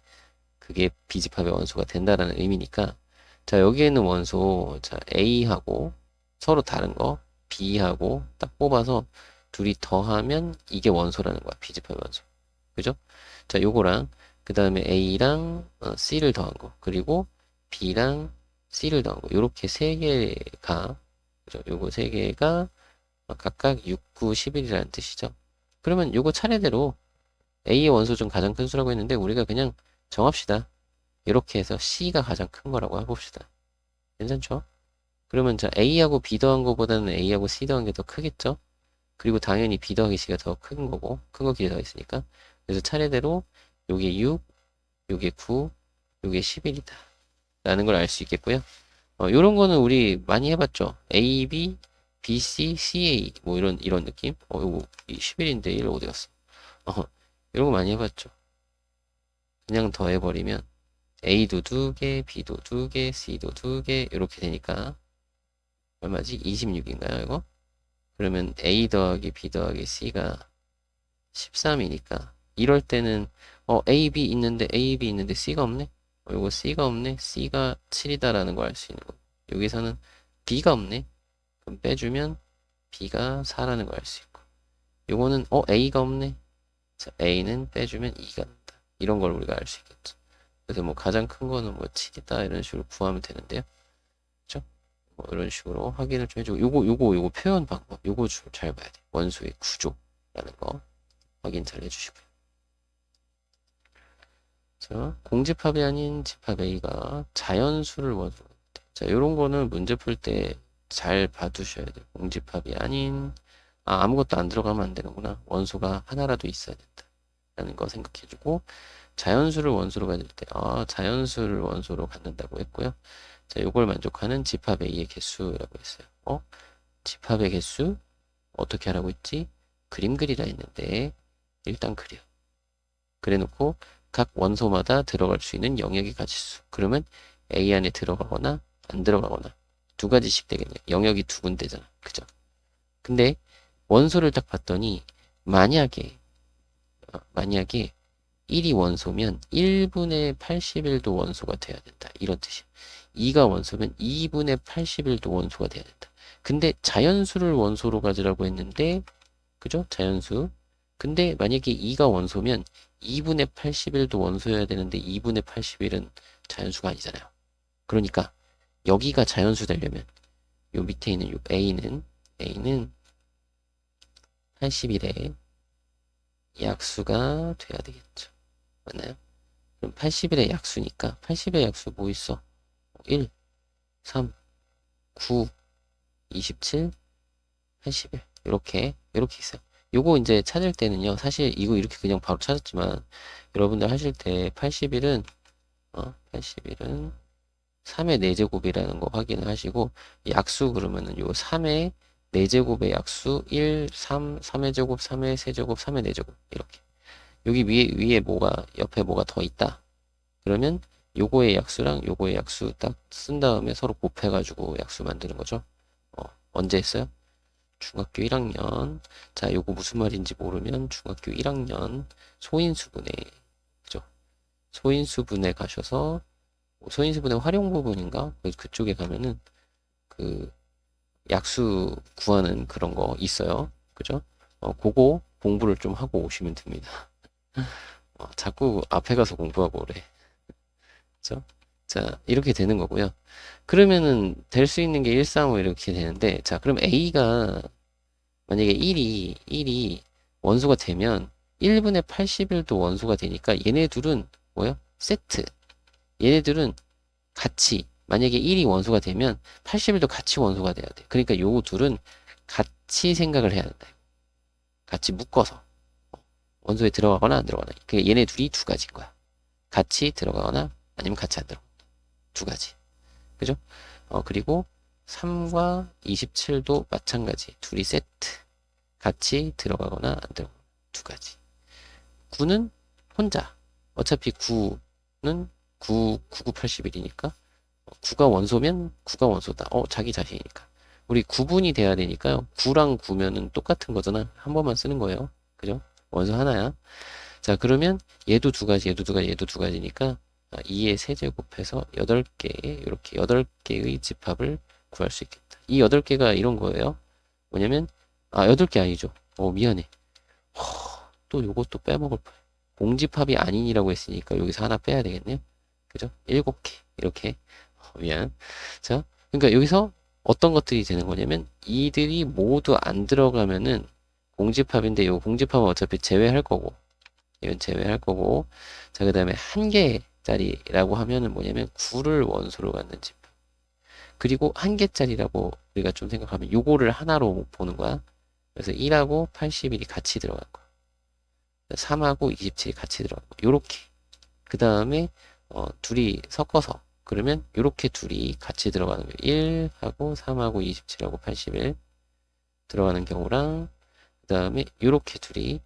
그게 비집합의 원소가 된다라는 의미니까 자 여기에는 원소 자 A하고 서로 다른 거 B하고 딱 뽑아서 둘이 더하면 이게 원소라는 거야. 비집합의 원소. 그죠? 자 요거랑 그 다음에 A랑 C를 더한 거 그리고 B랑 C를 더한 거 요렇게 세 개가 그죠? 요거 세 개가 각각 6, 9, 11이라는 뜻이죠. 그러면 요거 차례대로 A의 원소 중 가장 큰 수라고 했는데 우리가 그냥 정합시다. 이렇게 해서 C가 가장 큰 거라고 해봅시다. 괜찮죠? 그러면 자 A하고 B 더한 거보다는 A하고 C 더한 게 더 크겠죠? 그리고 당연히 B 더하기 C가 더 큰 거고 큰 거 기대 더 있으니까 그래서 차례대로 요게 6, 요게 9, 요게 11이다 라는 걸 알 수 있겠고요. 요런 거는 우리 많이 해봤죠. A, B, B, C, C, A 뭐 이런 느낌? 요거 11인데 1 어디 갔어? 이런 거 많이 해봤죠. 그냥 더해버리면 A도 2개, B도 2개, C도 2개 이렇게 되니까 얼마지? 26인가요 이거? 그러면 A 더하기 B 더하기 C가 13이니까 이럴 때는 A, B 있는데 A, B 있는데 C가 없네? 요거 C가 없네? C가 7이다라는 걸 알 수 있는 거. 여기서는 B가 없네? 그럼 빼주면 B가 4라는 걸 알 수 있고. 요거는 A가 없네? 자, A는 빼주면 2가 난다. 이런 걸 우리가 알 수 있겠죠. 그래서 뭐 가장 큰 거는 뭐 7이다 이런 식으로 구하면 되는데요. 그렇죠? 뭐 이런 식으로 확인을 좀 해주고 요거 표현 방법 요거 잘 봐야 돼. 원소의 구조라는 거 확인 잘 해주시고요. 자, 공집합이 아닌 집합 A가 자연수를 원소로 때. 자, 요런 거는 문제 풀 때 잘 봐두셔야 돼요. 공집합이 아닌 아무것도 안 들어가면 안 되는구나. 원소가 하나라도 있어야 된다. 라는 거 생각해주고 자연수를 원소로 가질 때 자연수를 원소로 갖는다고 했고요. 자, 요걸 만족하는 집합 A의 개수라고 했어요. 집합의 개수 어떻게 하라고 했지? 그림 그리라 했는데 일단 그래 놓고 각 원소마다 들어갈 수 있는 영역의 가지수. 그러면 A 안에 들어가거나 안 들어가거나 두 가지씩 되겠네요. 영역이 두 군데잖아. 그죠? 근데 원소를 딱 봤더니 만약에 1이 원소면 1분의 81도 원소가 돼야 된다. 이런 뜻이야. 2가 원소면 2분의 81도 원소가 돼야 된다. 근데 자연수를 원소로 가지라고 했는데, 그죠? 자연수. 근데 만약에 2가 원소면 2분의 81도 원소여야 되는데 2분의 81은 자연수가 아니잖아요. 그러니까 여기가 자연수 되려면 요 밑에 있는 요 A는 81의 약수가 돼야 되겠죠. 맞나요? 그럼 80일의 약수니까 80의 약수 뭐 있어? 1, 3, 9, 27, 81 이렇게 있어요. 요거 이제 찾을 때는요. 사실 이거 이렇게 그냥 바로 찾았지만 여러분들 하실 때 80일은 80일은 3의 4제곱이라는 거 확인을 하시고 약수 그러면은 요 3의 4제곱의 약수 1, 3, 3의 제곱, 3의 세제곱, 3의 4제곱 이렇게 여기 위에 뭐가 옆에 뭐가 더 있다. 그러면 요거의 약수랑 요거의 약수 딱 쓴 다음에 서로 곱해가지고 약수 만드는 거죠. 언제 했어요? 중학교 1학년. 자, 요거 무슨 말인지 모르면 중학교 1학년 소인수분해, 그죠? 소인수분해 가셔서 소인수분해 활용 부분인가? 그쪽에 가면은 그 약수 구하는 그런 거 있어요. 그죠? 그거 공부를 좀 하고 오시면 됩니다. 자꾸 앞에 가서 공부하고 그래. 그죠? 자, 이렇게 되는 거고요. 그러면은 될 수 있는 게 1, 3, 5 이렇게 되는데, 자, 그럼 A가 만약에 1이 원소가 되면 1분의 81도 원소가 되니까 얘네 둘은 뭐야? 세트. 얘네들은 같이 만약에 1이 원소가 되면 81도 같이 원소가 돼야 돼. 그러니까 요 둘은 같이 생각을 해야 된다. 같이 묶어서 원소에 들어가거나 안 들어가거나. 그러니까 얘네 둘이 두 가지인 거야. 같이 들어가거나 아니면 같이 안 들어가. 두 가지. 그죠? 그리고 3과 27도 마찬가지. 둘이 세트. 같이 들어가거나 안 들어가거나. 두 가지. 9는 혼자. 어차피 9는 9981이니까 9가 원소면 9가 원소다. 자기 자신이니까. 우리 구분이 돼야 되니까요. 9랑 9면은 똑같은 거잖아. 한 번만 쓰는 거예요. 그죠? 원소 하나야. 자, 그러면 얘도 두 가지, 얘도 두 가지, 얘도 두 가지니까 2의 세제곱해서 8개, 이렇게 8개의 집합을 구할 수 있겠다. 이 8개가 이런 거예요. 뭐냐면, 8개 아니죠. 미안해. 또 요것도 빼먹을 뻔. 공집합이 아닌이라고 했으니까 여기서 하나 빼야 되겠네요. 그죠? 7개. 이렇게. 미안. 자, 그러니까 여기서 어떤 것들이 되는 거냐면, 이들이 모두 안 들어가면은 공집합인데, 요 공집합은 어차피 제외할 거고, 이건 제외할 거고, 자, 그 다음에 한 개짜리라고 하면은 뭐냐면 9를 원소로 갖는 집합. 그리고 한 개짜리라고 우리가 좀 생각하면 요거를 하나로 보는 거야. 그래서 1하고 81이 같이 들어갈 거야. 3하고 27이 같이 들어갈 거야. 요렇게. 그 다음에 둘이 섞어서 그러면 요렇게 둘이 같이 들어가는 거예요. 1하고 3하고 27하고 81 들어가는 경우랑 그 다음에 요렇게 둘이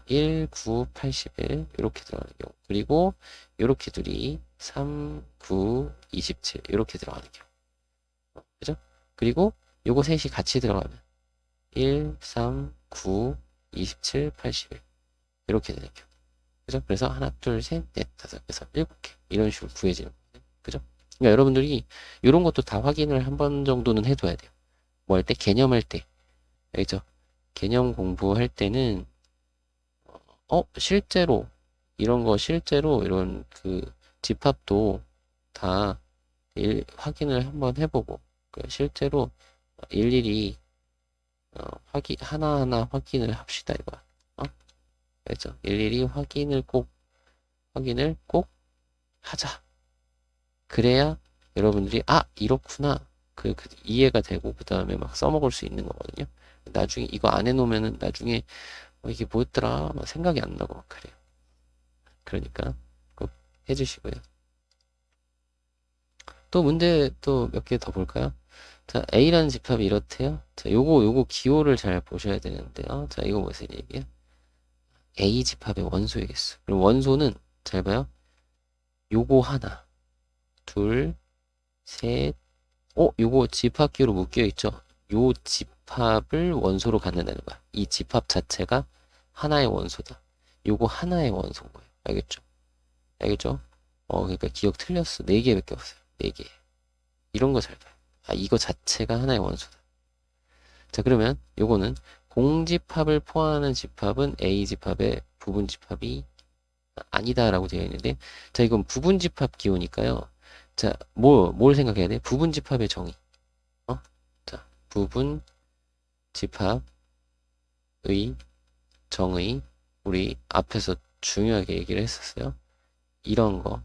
1, 9, 81 이렇게 들어가는 경우 그리고 이렇게 둘이 3, 9, 27 이렇게 들어가는 경우 그죠? 그리고 요거 셋이 같이 들어가면 1, 3, 9, 27, 81 이렇게 되는 경우 그죠? 그래서 하나, 둘, 셋, 넷, 다섯, 여섯, 일곱 개 이런 식으로 구해지는 거예요. 그죠? 그러니까 여러분들이 이런 것도 다 확인을 한 번 정도는 해둬야 돼요. 뭐 할 때? 개념할 때. 알죠? 개념 공부할 때는 실제로 이런 거 실제로 이런 그 집합도 다 확인을 한번 해보고 실제로 일일이 하나하나 확인을 합시다 이거야. 그렇죠? 일일이 확인을 꼭 하자. 그래야 여러분들이 이렇구나 이해가 되고 그 다음에 막 써먹을 수 있는 거거든요. 나중에 이거 안 해놓으면은 나중에 이게 뭐였더라 막 생각이 안 나고 막 그래요. 그러니까 꼭 해주시고요. 또 문제 또 몇 개 더 볼까요? 자, A라는 집합이 이렇대요. 자, 요거 기호를 잘 보셔야 되는데요. 자, 이거 무슨 얘기야? A 집합의 원소이겠어. 그럼 원소는 잘 봐요. 요거 하나, 둘, 셋, 요거 집합 기호로 묶여 있죠. 요 집합을 원소로 갖는다는 거야. 이 집합 자체가 하나의 원소다. 요거 하나의 원소인 거예요. 알겠죠? 알겠죠? 그러니까 기억 틀렸어. 4개밖에 없어요. 4개. 이런 거 잘 봐요. 이거 자체가 하나의 원소다. 자, 그러면 요거는 공집합을 포함하는 집합은 A 집합의 부분 집합이 아니다라고 되어 있는데, 자, 이건 부분 집합 기호니까요. 자, 뭘 생각해야 돼? 부분 집합의 정의. 자, 부분 집합의 정의. 우리 앞에서 중요하게 얘기를 했었어요. 이런 거.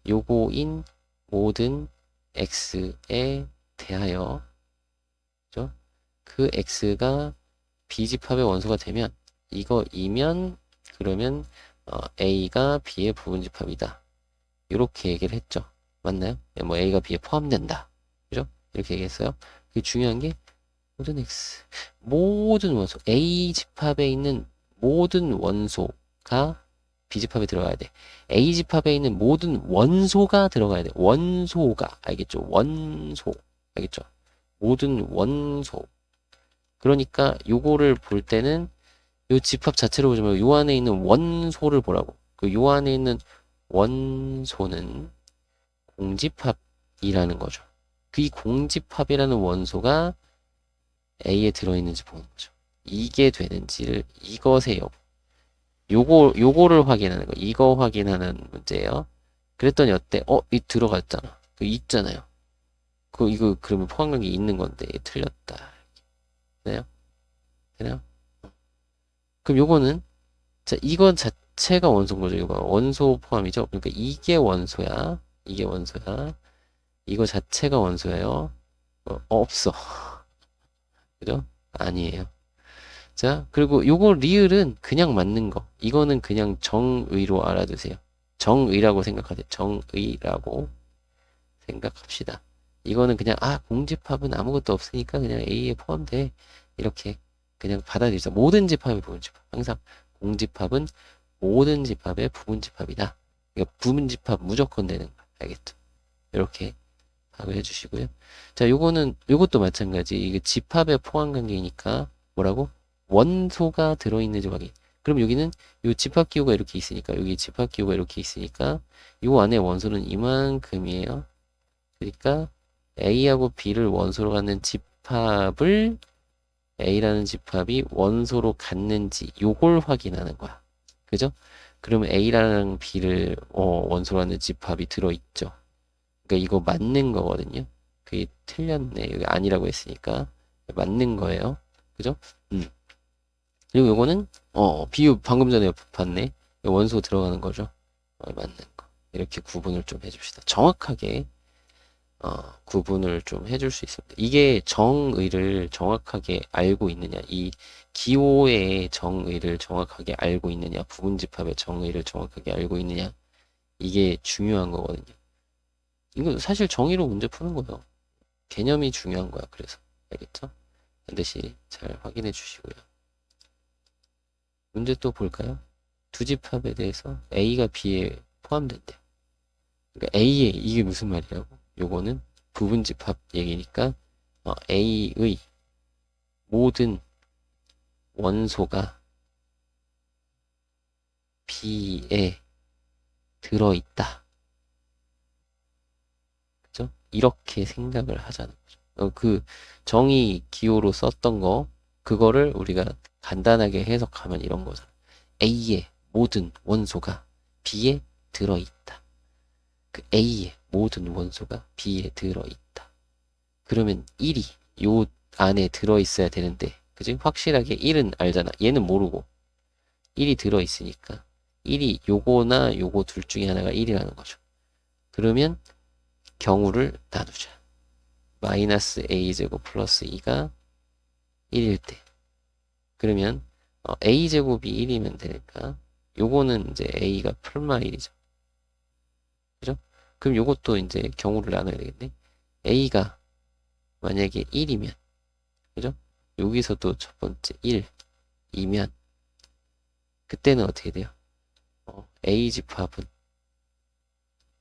요거인 모든 x에 대하여, 그죠? 그 x가 b집합의 원소가 되면 이거이면 그러면 a가 b의 부분집합이다. 이렇게 얘기를 했죠. 맞나요? 뭐 a가 b에 포함된다. 그죠? 이렇게 얘기했어요. 그게 중요한 게 모든 x, 모든 원소, a 집합에 있는 모든 원소가 b집합에 들어가야 돼. a 집합에 있는 모든 원소가 들어가야 돼. 원소가, 알겠죠? 원소, 알겠죠? 모든 원소. 그러니까 요거를 볼 때는 요 집합 자체로 보지 말고 요 안에 있는 원소를 보라고. 요 안에 있는 원소는 공집합이라는 거죠. 이 공집합이라는 원소가 A에 들어있는지 보는 거죠. 이게 되는지를 이것의 여부. 요거를 확인하는 거. 이거 확인하는 문제예요. 그랬더니 어때? 이 들어갔잖아. 있잖아요. 이거 그러면 포함관계 있는 건데 틀렸다. 되나요? 되나요? 그럼 요거는 자, 이건 자체가 원소인 거죠. 이거 원소 포함이죠. 그러니까 이게 원소야. 이게 원소야. 이거 자체가 원소예요. 없어. 그죠? 아니에요. 자, 그리고 요거 리을은 그냥 맞는 거. 이거는 그냥 정의로 알아두세요. 정의라고 생각하세요. 정의라고 생각합시다. 이거는 그냥 공집합은 아무것도 없으니까 그냥 A에 포함돼. 이렇게 그냥 받아들이자. 모든 집합의 부분집합. 항상 공집합은 모든 집합의 부분집합이다. 그러니까 부분집합 무조건 되는 거. 알겠죠? 이렇게 파악을 해주시고요. 자, 요것도 마찬가지. 이게 집합의 포함 관계이니까 뭐라고? 원소가 들어있는지 확인. 그럼 여기는 요 집합 기호가 이렇게 있으니까, 여기 집합 기호가 이렇게 있으니까, 요 안에 원소는 이만큼이에요. 그러니까 A하고 B를 원소로 갖는 집합을 A라는 집합이 원소로 갖는지 요걸 확인하는 거야. 그죠? 그러면 A랑 B를 원소로 갖는 집합이 들어있죠. 그러니까 이거 맞는 거거든요. 그게 틀렸네. 여기 아니라고 했으니까 맞는 거예요. 그죠? 그리고 요거는 비유 방금 전에 봤네. 원소 들어가는 거죠. 맞는 거. 이렇게 구분을 좀 해줍시다. 정확하게 구분을 좀 해줄 수 있습니다. 이게 정의를 정확하게 알고 있느냐, 이 기호의 정의를 정확하게 알고 있느냐, 부분집합의 정의를 정확하게 알고 있느냐, 이게 중요한 거거든요. 이거 사실 정의로 문제 푸는 거예요. 개념이 중요한 거야. 그래서 알겠죠? 반드시 잘 확인해 주시고요. 문제 또 볼까요? 두 집합에 대해서 A가 B에 포함된대요. 그러니까 A에 이게 무슨 말이라고? 요거는 부분집합 얘기니까 A의 모든 원소가 B에 들어있다. 그죠? 이렇게 생각을 하자는 거죠. 그 정의 기호로 썼던 거, 그거를 우리가 간단하게 해석하면 이런 거죠. A의 모든 원소가 B에 들어있다. 그 A의 모든 원소가 B에 들어있다. 그러면 1이 요 안에 들어있어야 되는데, 그지? 확실하게 1은 알잖아. 얘는 모르고 1이 들어있으니까 1이 요거나 요거 둘 중에 하나가 1이라는 거죠. 그러면 경우를 나누자. 마이너스 a제곱 플러스 2가 1일 때. 그러면 a제곱이 1이면 되니까 요거는 이제 a가 풀마 1이죠. 그죠? 그럼 요것도 이제 경우를 나눠야 되겠네. a가 만약에 1이면, 그죠? 여기서도 첫 번째 1이면 그때는 어떻게 돼요? a 집합은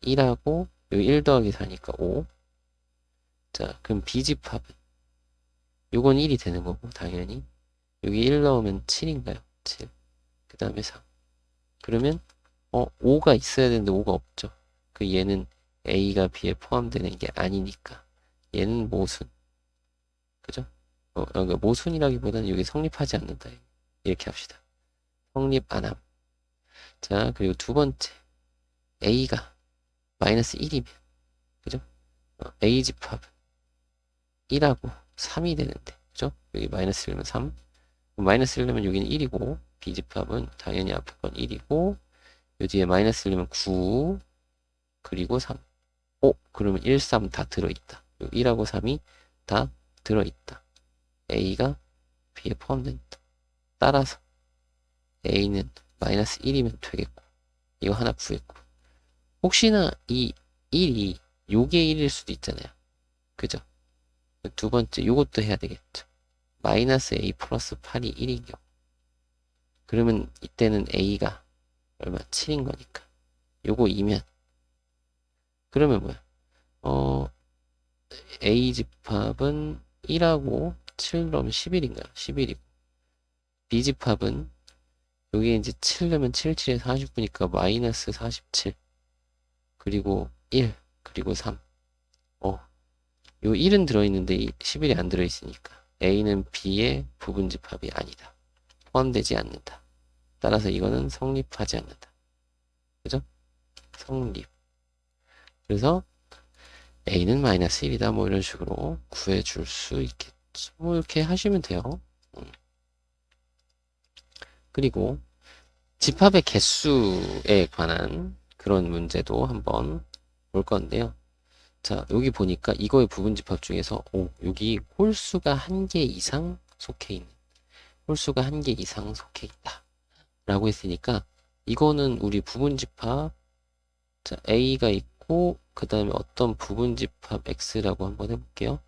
1하고 여기 1 더하기 4니까 5. 자, 그럼 b 집합은 요건 1이 되는 거고 당연히 여기 1 넣으면 7인가요? 7. 그 다음에 3. 그러면 5가 있어야 되는데 5가 없죠. 그 얘는 A가 B에 포함되는 게 아니니까 얘는 모순. 그죠? 그러니까 모순이라기보다는 여기 성립하지 않는다. 이렇게 합시다. 성립 안 함. 자, 그리고 두 번째 A가 마이너스 1이면, 그죠? A 집합은 1하고 3이 되는데, 그죠? 여기 마이너스 1이면 3. 마이너스 1이면 여기는 1이고 B 집합은 당연히 앞에 건 1이고 요 뒤에 마이너스 1이면 9 그리고 3. 그러면 1, 3 다 들어있다. 1하고 3이 다 들어있다. A가 B에 포함된다. 따라서 A는 마이너스 1이면 되겠고 이거 하나 구했고 혹시나 이 1이 요게 1일 수도 있잖아요. 그죠? 두 번째 요것도 해야 되겠죠. 마이너스 A 플러스 8이 1인 경우 그러면 이때는 A가 얼마? 7인 거니까 요거 2면 그러면 뭐야? A 집합은 1하고 7 넣으면 11인가요? 11이고 B 집합은 여기 이제 7 넣으면 7, 7에 49니까 마이너스 47 그리고 1 그리고 3 요 1은 들어있는데 11이 안 들어있으니까 A는 B의 부분집합이 아니다. 포함되지 않는다. 따라서 이거는 성립하지 않는다. 그죠? 성립. 그래서 A는 마이너스 1이다. 뭐 이런 식으로 구해줄 수 있겠죠. 뭐 이렇게 하시면 돼요. 그리고 집합의 개수에 관한 그런 문제도 한번 볼 건데요. 자, 여기 보니까 이거의 부분집합 중에서 여기 홀수가 1개 이상 속해 있는 홀수가 1개 이상 속해 있다 라고 했으니까 이거는 우리 부분집합 자, A가 있고 그 다음에 어떤 부분집합 X라고 한번 해볼게요.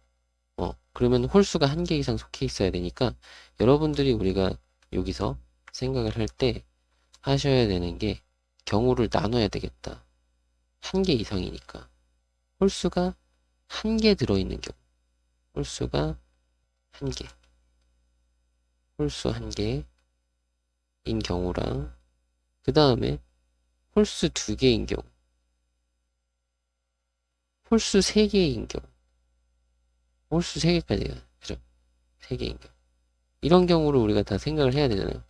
그러면 홀수가 1개 이상 속해 있어야 되니까 여러분들이 우리가 여기서 생각을 할 때 하셔야 되는 게 경우를 나눠야 되겠다. 1개 이상이니까 홀수가 1개 들어있는 경우 홀수가 1개 홀수 1개인 경우랑 그 다음에 홀수 2개인 경우 홀수 3개인 경우 홀수 3개까지가 그죠? 3개인 경우 이런 경우를 우리가 다 생각을 해야 되잖아요.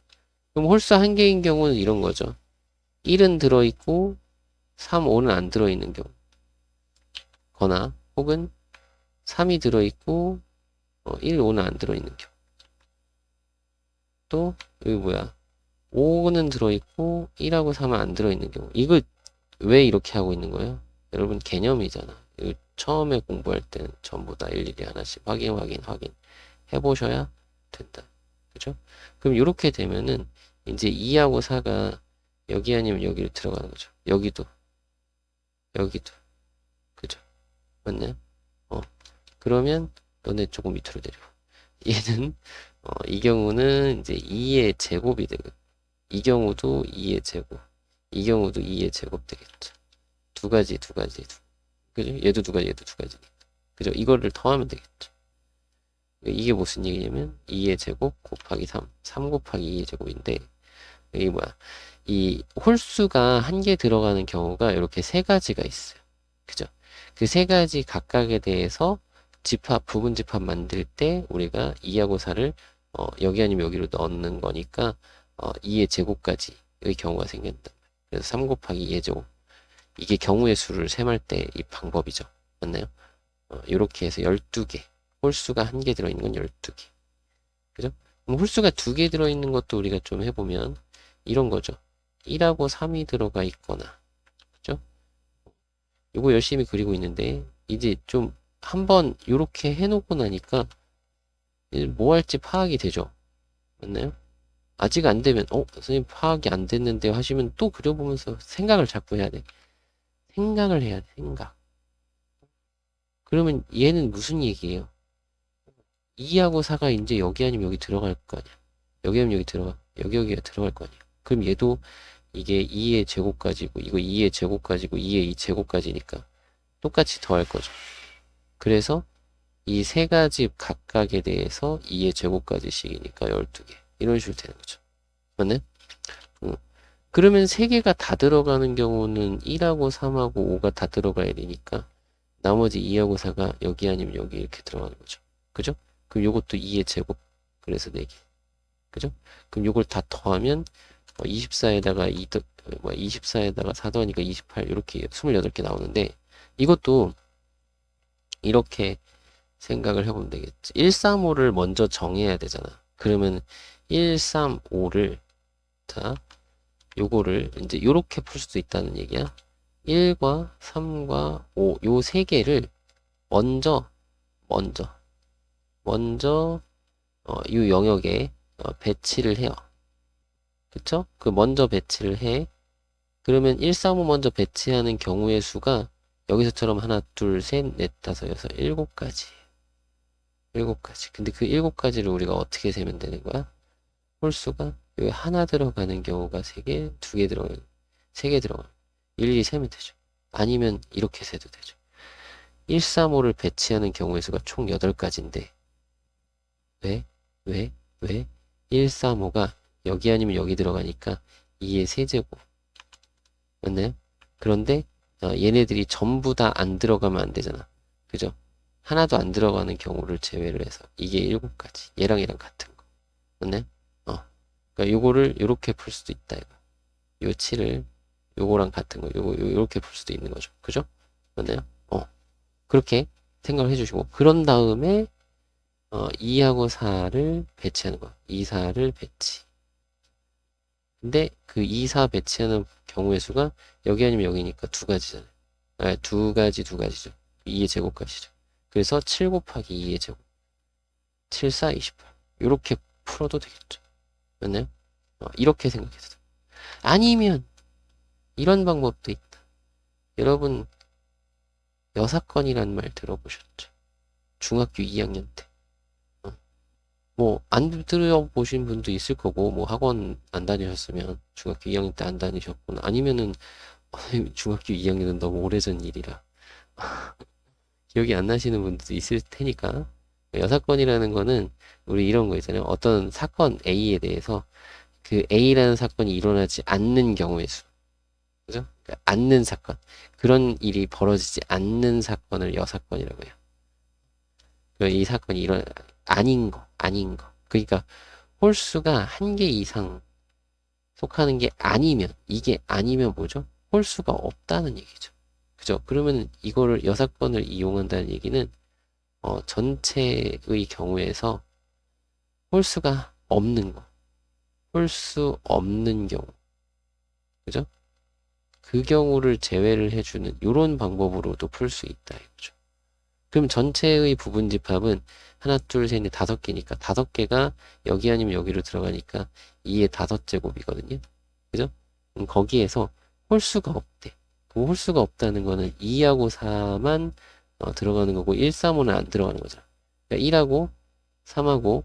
그럼 홀수 1개인 경우는 이런 거죠. 1은 들어있고 3, 5는 안 들어있는 경우 거나 혹은 3이 들어있고 1, 5는 안 들어있는 경우 또 여기 뭐야 5는 들어있고 1하고 3은 안 들어있는 경우 이거 왜 이렇게 하고 있는 거예요? 여러분 개념이잖아. 이거 처음에 공부할 때는 전부 다 일일이 하나씩 확인 해보셔야 된다. 그죠? 그럼 이렇게 되면은 이제 2하고 4가 여기 아니면 여기로 들어가는 거죠. 여기도 그죠? 맞나요? 그러면 너네 조금 밑으로 내려. 얘는 이 경우는 이제 2의 제곱이 되고 이 경우도 2의 제곱 이 경우도 2의 제곱 되겠죠. 두 가지 그죠? 얘도 두 가지 얘도 두 가지 그죠? 이거를 더하면 되겠죠. 이게 무슨 얘기냐면 2의 제곱 곱하기 3 곱하기 2의 제곱인데 이게 뭐야 이 홀수가 한 개 들어가는 경우가 이렇게 세 가지가 있어요. 그죠? 그 세 가지 각각에 대해서 집합, 부분 집합 만들 때 우리가 2하고 4를 여기 아니면 여기로 넣는 거니까 2의 제곱까지의 경우가 생긴다. 그래서 3 곱하기 2의 제곱. 이게 경우의 수를 셈할 때 이 방법이죠. 맞나요? 이렇게 해서 12개. 홀수가 한 개 들어있는 건 12개. 그죠? 그럼 홀수가 2개 들어있는 것도 우리가 좀 해보면 이런 거죠. 1하고 3이 들어가 있거나. 그죠? 이거 열심히 그리고 있는데 이제 좀 한번 이렇게 해놓고 나니까 이제 뭐 할지 파악이 되죠. 맞나요? 아직 안 되면 선생님 파악이 안 됐는데요 하시면 또 그려보면서 생각을 자꾸 해야 돼. 생각을 해야 돼. 생각. 그러면 얘는 무슨 얘기예요? 2하고 4가 이제 여기 아니면 여기 들어갈 거 아니야. 여기 하면 여기 들어가. 여기가 들어갈 거 아니야. 그럼 얘도 이게 2의 제곱까지고 이거 2의 제곱까지고 2의 2제곱까지니까 똑같이 더할 거죠. 그래서 이 세 가지 각각에 대해서 2의 제곱까지씩이니까 12개. 이런 식으로 되는 거죠. 맞네? 그러면 3개가 다 들어가는 경우는 1하고 3하고 5가 다 들어가야 되니까 나머지 2하고 4가 여기 아니면 여기 이렇게 들어가는 거죠. 그죠? 그럼 요것도 2의 제곱. 그래서 4개. 그죠? 그럼 요걸 다 더하면 24에다가 24에다가 4 더하니까 28 이렇게 28개 나오는데 이것도 이렇게 생각을 해보면 되겠지. 135를 먼저 정해야 되잖아. 그러면 135를 자 요거를 이제 요렇게 풀 수도 있다는 얘기야. 1과 3과 5 요 세 개를 먼저 이 영역에 배치를 해요. 그쵸? 그 먼저 배치를 해. 그러면 135 먼저 배치하는 경우의 수가 여기서처럼 하나, 둘, 셋, 넷, 다섯, 여섯, 7가지. 7가지. 근데 그 7가지를 우리가 어떻게 세면 되는 거야? 홀수가 여기 하나 들어가는 경우가 3개, 2개 들어가는, 3개 들어가는. 일일이 세면 되죠. 아니면 이렇게 세도 되죠. 135를 배치하는 경우의 수가 총 8가지인데 왜? 135가 여기 아니면 여기 들어가니까 2의 세제곱. 맞나요? 그런데 얘네들이 전부 다 안 들어가면 안 되잖아. 그죠? 하나도 안 들어가는 경우를 제외를 해서 이게 7가지. 얘랑 얘랑 같은 거. 맞나요? 그러니까 요거를 요렇게 풀 수도 있다 이거. 요 7을 요거랑 같은 거 요렇게 풀 수도 있는 거죠. 그죠? 맞나요? 그렇게 생각을 해주시고 그런 다음에 2하고 4를 배치하는 거. 2, 4를 배치. 근데 그 2, 4 배치하는 경우의 수가 여기 아니면 여기니까 2가지잖아요. 2가지죠. 2의 제곱까지죠. 그래서 7 곱하기 2의 제곱. 7, 4, 28. 이렇게 풀어도 되겠죠. 맞나요? 이렇게 생각해도 돼. 아니면 이런 방법도 있다. 여러분 여사건이란 말 들어보셨죠? 중학교 2학년 때. 뭐 안 들어보신 분도 있을 거고 뭐 학원 안 다니셨으면 중학교 2학년 때 안 다니셨구나. 아니면은 중학교 2학년은 너무 오래전 일이라 기억이 안 나시는 분들도 있을 테니까 여사건이라는 거는 우리 이런 거 있잖아요. 어떤 사건 A에 대해서 그 A라는 사건이 일어나지 않는 경우의 수. 그죠? 그러니까 않는 사건. 그런 일이 벌어지지 않는 사건을 여사건이라고 해요. 이 사건이 아닌 거. 그러니까 홀수가 한 개 이상 속하는 게 아니면, 이게 아니면 뭐죠? 홀수가 없다는 얘기죠. 그죠? 그러면 이거를 여사건을 이용한다는 얘기는 전체의 경우에서 홀수가 없는 거. 홀수 없는 경우. 그죠? 그 경우를 제외를 해주는 이런 방법으로도 풀 수 있다 이거죠. 그럼 전체의 부분 집합은 하나, 둘, 셋, 넷, 5개니까 5개가 여기 아니면 여기로 들어가니까 2의 5제곱이거든요. 그죠? 거기에서 홀수가 없대. 그 홀수가 없다는 거는 2하고 4만 들어가는 거고 1, 3, 5는 안 들어가는 거잖아. 그러니까 1하고 3하고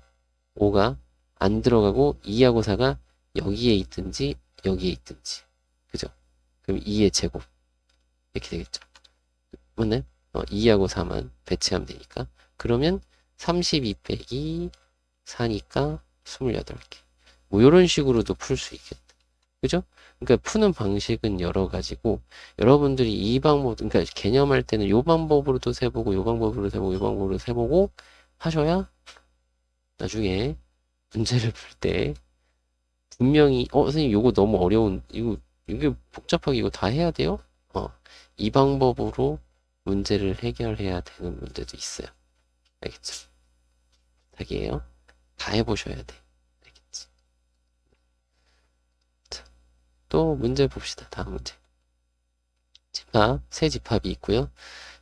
5가 안 들어가고 2하고 4가 여기에 있든지 여기에 있든지. 그죠? 그럼 2의 제곱 이렇게 되겠죠. 맞나요? 2하고 4만 배치하면 되니까. 그러면 32 빼기 4니까 28개. 뭐 이런 식으로도 풀 수 있겠다. 그죠? 그러니까 푸는 방식은 여러 가지고 여러분들이 이 방법, 그러니까 개념할 때는 요 방법으로도 세보고 요 방법으로 세보고 요 방법으로 세보고 하셔야 나중에 문제를 풀 때 분명히 선생님 요거 너무 어려운 이게 복잡하게 이거 다 해야 돼요? 이 방법으로 문제를 해결해야 되는 문제도 있어요. 알겠죠? 자기예요. 다 해보셔야 돼. 알겠지? 자, 또 문제 봅시다. 다음 문제. 집합, 세 집합이 있고요.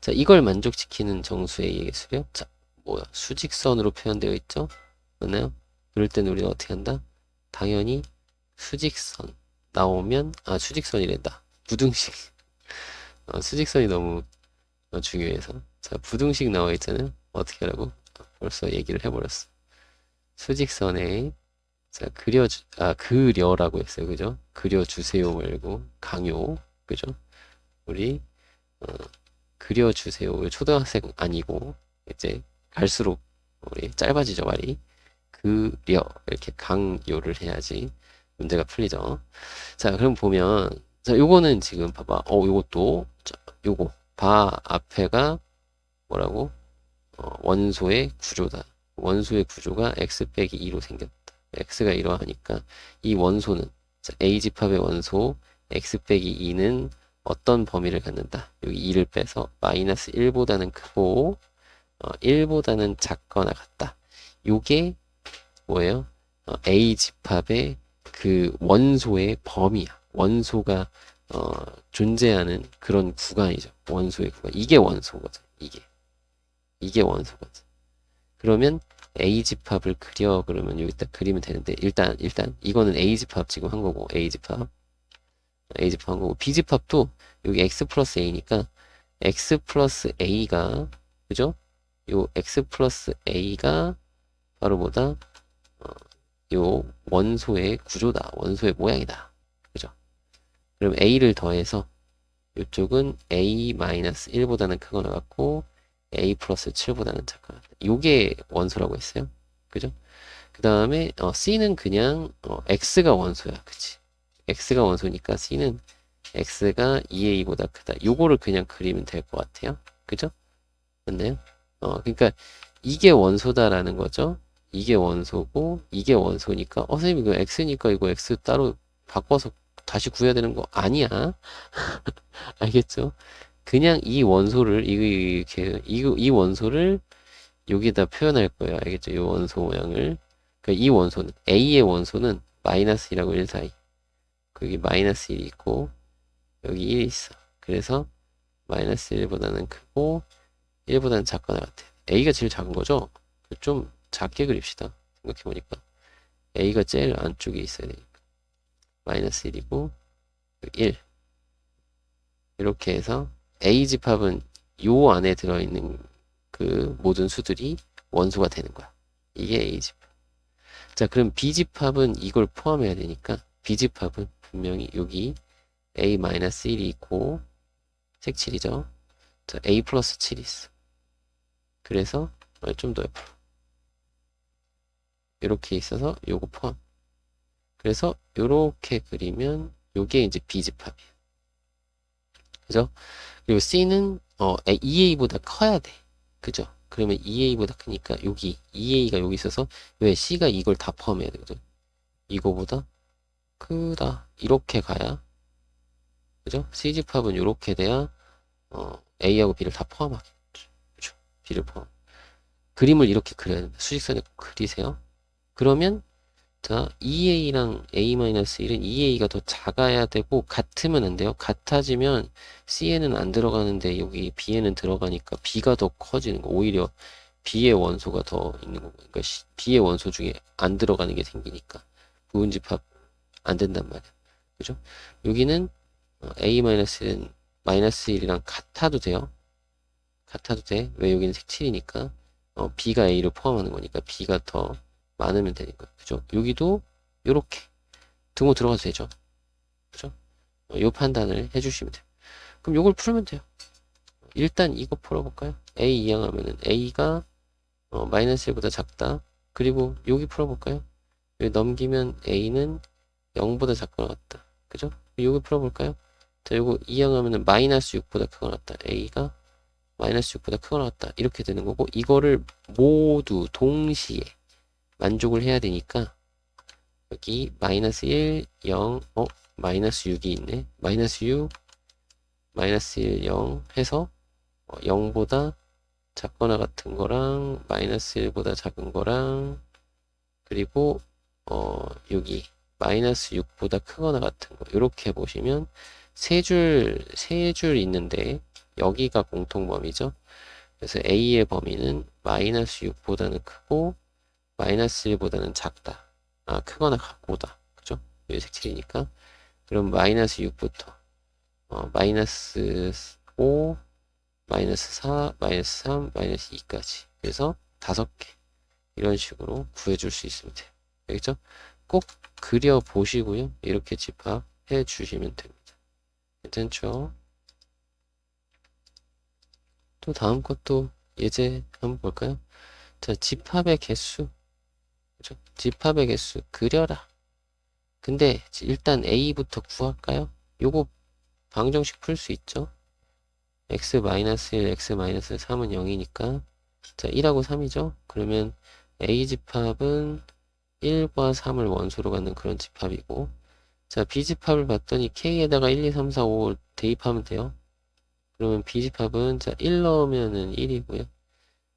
자, 이걸 만족시키는 정수의 예수요. 자, 뭐야? 수직선으로 표현되어 있죠? 맞나요? 그럴 때는 우리가 어떻게 한다? 당연히 수직선 나오면, 수직선이란다. 부등식. 수직선이 너무 중요해서. 자, 부등식 나와 있잖아요. 어떻게 하라고? 벌써 얘기를 해버렸어. 수직선에, 자, 그려라고 했어요. 그죠? 그려주세요 말고, 강요. 그죠? 우리, 어, 그려주세요. 우리 초등학생 아니고, 이제, 갈수록, 우리 짧아지죠, 말이. 그려. 이렇게 강요를 해야지 문제가 풀리죠. 자, 그럼 보면, 자, 요거는 지금 봐봐. 요것도, 자, 요거. 바 앞에가 뭐라고? 원소의 구조다. 원소의 구조가 x 빼기 2로 생겼다. x가 이러하니까 이 원소는, 자, A 집합의 원소 x 빼기 2는 어떤 범위를 갖는다. 여기 2를 빼서 마이너스 1보다는 크고 1보다는 작거나 같다. 요게 뭐예요? A 집합의 그 원소의 범위야. 원소가 존재하는 그런 구간이죠. 원소의 구간. 이게 원소거든. 이게 원소거든. 그러면 A 집합을 그려. 그러면 여기다 그리면 되는데 일단 이거는 A 집합 지금 한 거고 A 집합 한 거고 B 집합도 여기 x 플러스 a니까 x 플러스 a가 그죠? 요 x 플러스 a가 바로 뭐다? 요 원소의 구조다. 원소의 모양이다. 그죠? 그럼 a를 더해서 이쪽은 a-1보다는 크거나 같고 a 플러스 7보다는 작거나 같다. 요게 원소라고 했어요. 그죠? 그 다음에 c는 그냥 x가 원소야. 그치? x가 원소니까 c는 x가 2a보다 크다. 요거를 그냥 그리면 될 것 같아요. 그죠? 맞나요? 그러니까 이게 원소다라는 거죠. 이게 원소고 이게 원소니까 선생님 이거 x니까 이거 x 따로 바꿔서 다시 구해야 되는 거 아니야. 알겠죠? 그냥 이 원소를 이 원소를 여기다 표현할 거예요. 알겠죠? 이 원소 모양을. 그러니까 이 원소는 a의 원소는 마이너스 1하고 1 사이. 여기 마이너스 1이 있고 여기 1이 있어. 그래서 마이너스 1보다는 크고 1보다는 작거나 같아. a가 제일 작은 거죠? 좀 작게 그립시다. 생각해보니까 a가 제일 안쪽에 있어야 되니까 마이너스 1이고 1 이렇게 해서 a 집합은 요 안에 들어있는 그 모든 수들이 원소가 되는 거야. 이게 a 집합. 자, 그럼 b 집합은 이걸 포함해야 되니까 b 집합은 분명히 여기 a-1이 있고 색칠이죠. 자, a 플러스 7이 있어. 그래서 좀 더 옆으로 이렇게 있어서 요거 포함. 그래서 요렇게 그리면 요게 이제 b 집합이에요. 그죠? 그리고 c는 2a보다 커야 돼. 그죠? 그러면 2a보다 크니까 여기 2a가 여기 있어서 왜 c가 이걸 다 포함해야 되거든. 이거보다 크다. 이렇게 가야 그죠? c 집합은 이렇게 돼야 a하고 b를 다 포함하게. 그죠? b를 포함. 그림을 이렇게 그려야 된다. 수직선에 그리세요. 그러면 자 2a랑 a-1은 2a가 더 작아야 되고 같으면 안 돼요. 같아지면 c에는 안 들어가는데 여기 b에는 들어가니까 b가 더 커지는 거. 오히려 b의 원소가 더 있는 거고. 그러니까 b의 원소 중에 안 들어가는 게 생기니까 부분집합 안 된단 말이야. 그죠? 여기는 a-1은 마이너스 1이랑 같아도 돼요. 같아도 돼. 왜 여기는 색칠이니까 b가 a를 포함하는 거니까 b가 더 많으면 되니까. 그죠? 여기도 요렇게 등호 들어가도 되죠. 그죠? 요 판단을 해주시면 돼요. 그럼 요걸 풀면 돼요. 일단 이거 풀어볼까요? a 이항하면은 a가 마이너스 1보다 작다. 그리고 여기 풀어볼까요? 여기 넘기면 a는 0보다 작거나 같다. 그죠? 요거 풀어볼까요? 자, 요거 이항하면은 마이너스 6보다 크거나 같다. a가 마이너스 6보다 크거나 같다. 이렇게 되는 거고, 이거를 모두 동시에 만족을 해야 되니까, 여기 마이너스 1, 0, 마이너스 6이 있네. 마이너스 6, 마이너스 1, 0 해서 0보다 작거나 같은 거랑 마이너스 1보다 작은 거랑 그리고 여기 마이너스 6보다 크거나 같은 거 이렇게 보시면 세 줄 있는데 여기가 공통범위죠. 그래서 A의 범위는 마이너스 6보다는 크고 마이너스 1보다는 작다. 크거나 같고다. 그죠? 여기 색칠이니까. 그럼 마이너스 6부터 마이너스 5, 마이너스 4, 마이너스 3, 마이너스 2까지. 그래서 5개. 이런 식으로 구해줄 수 있으면 돼요. 알겠죠? 꼭 그려보시고요. 이렇게 집합해 주시면 됩니다. 괜찮죠? 또 다음 것도 예제 한번 볼까요? 자, 집합의 개수. 그죠? 집합의 개수 그려라. 근데 일단 A부터 구할까요? 요거 방정식 풀 수 있죠? x-1, x-3은 0이니까 자, 1하고 3이죠? 그러면 A 집합은 1과 3을 원소로 갖는 그런 집합이고 자, B 집합을 봤더니 K에다가 1, 2, 3, 4, 5 대입하면 돼요. 그러면 B 집합은 자, 1 넣으면은 1이고요.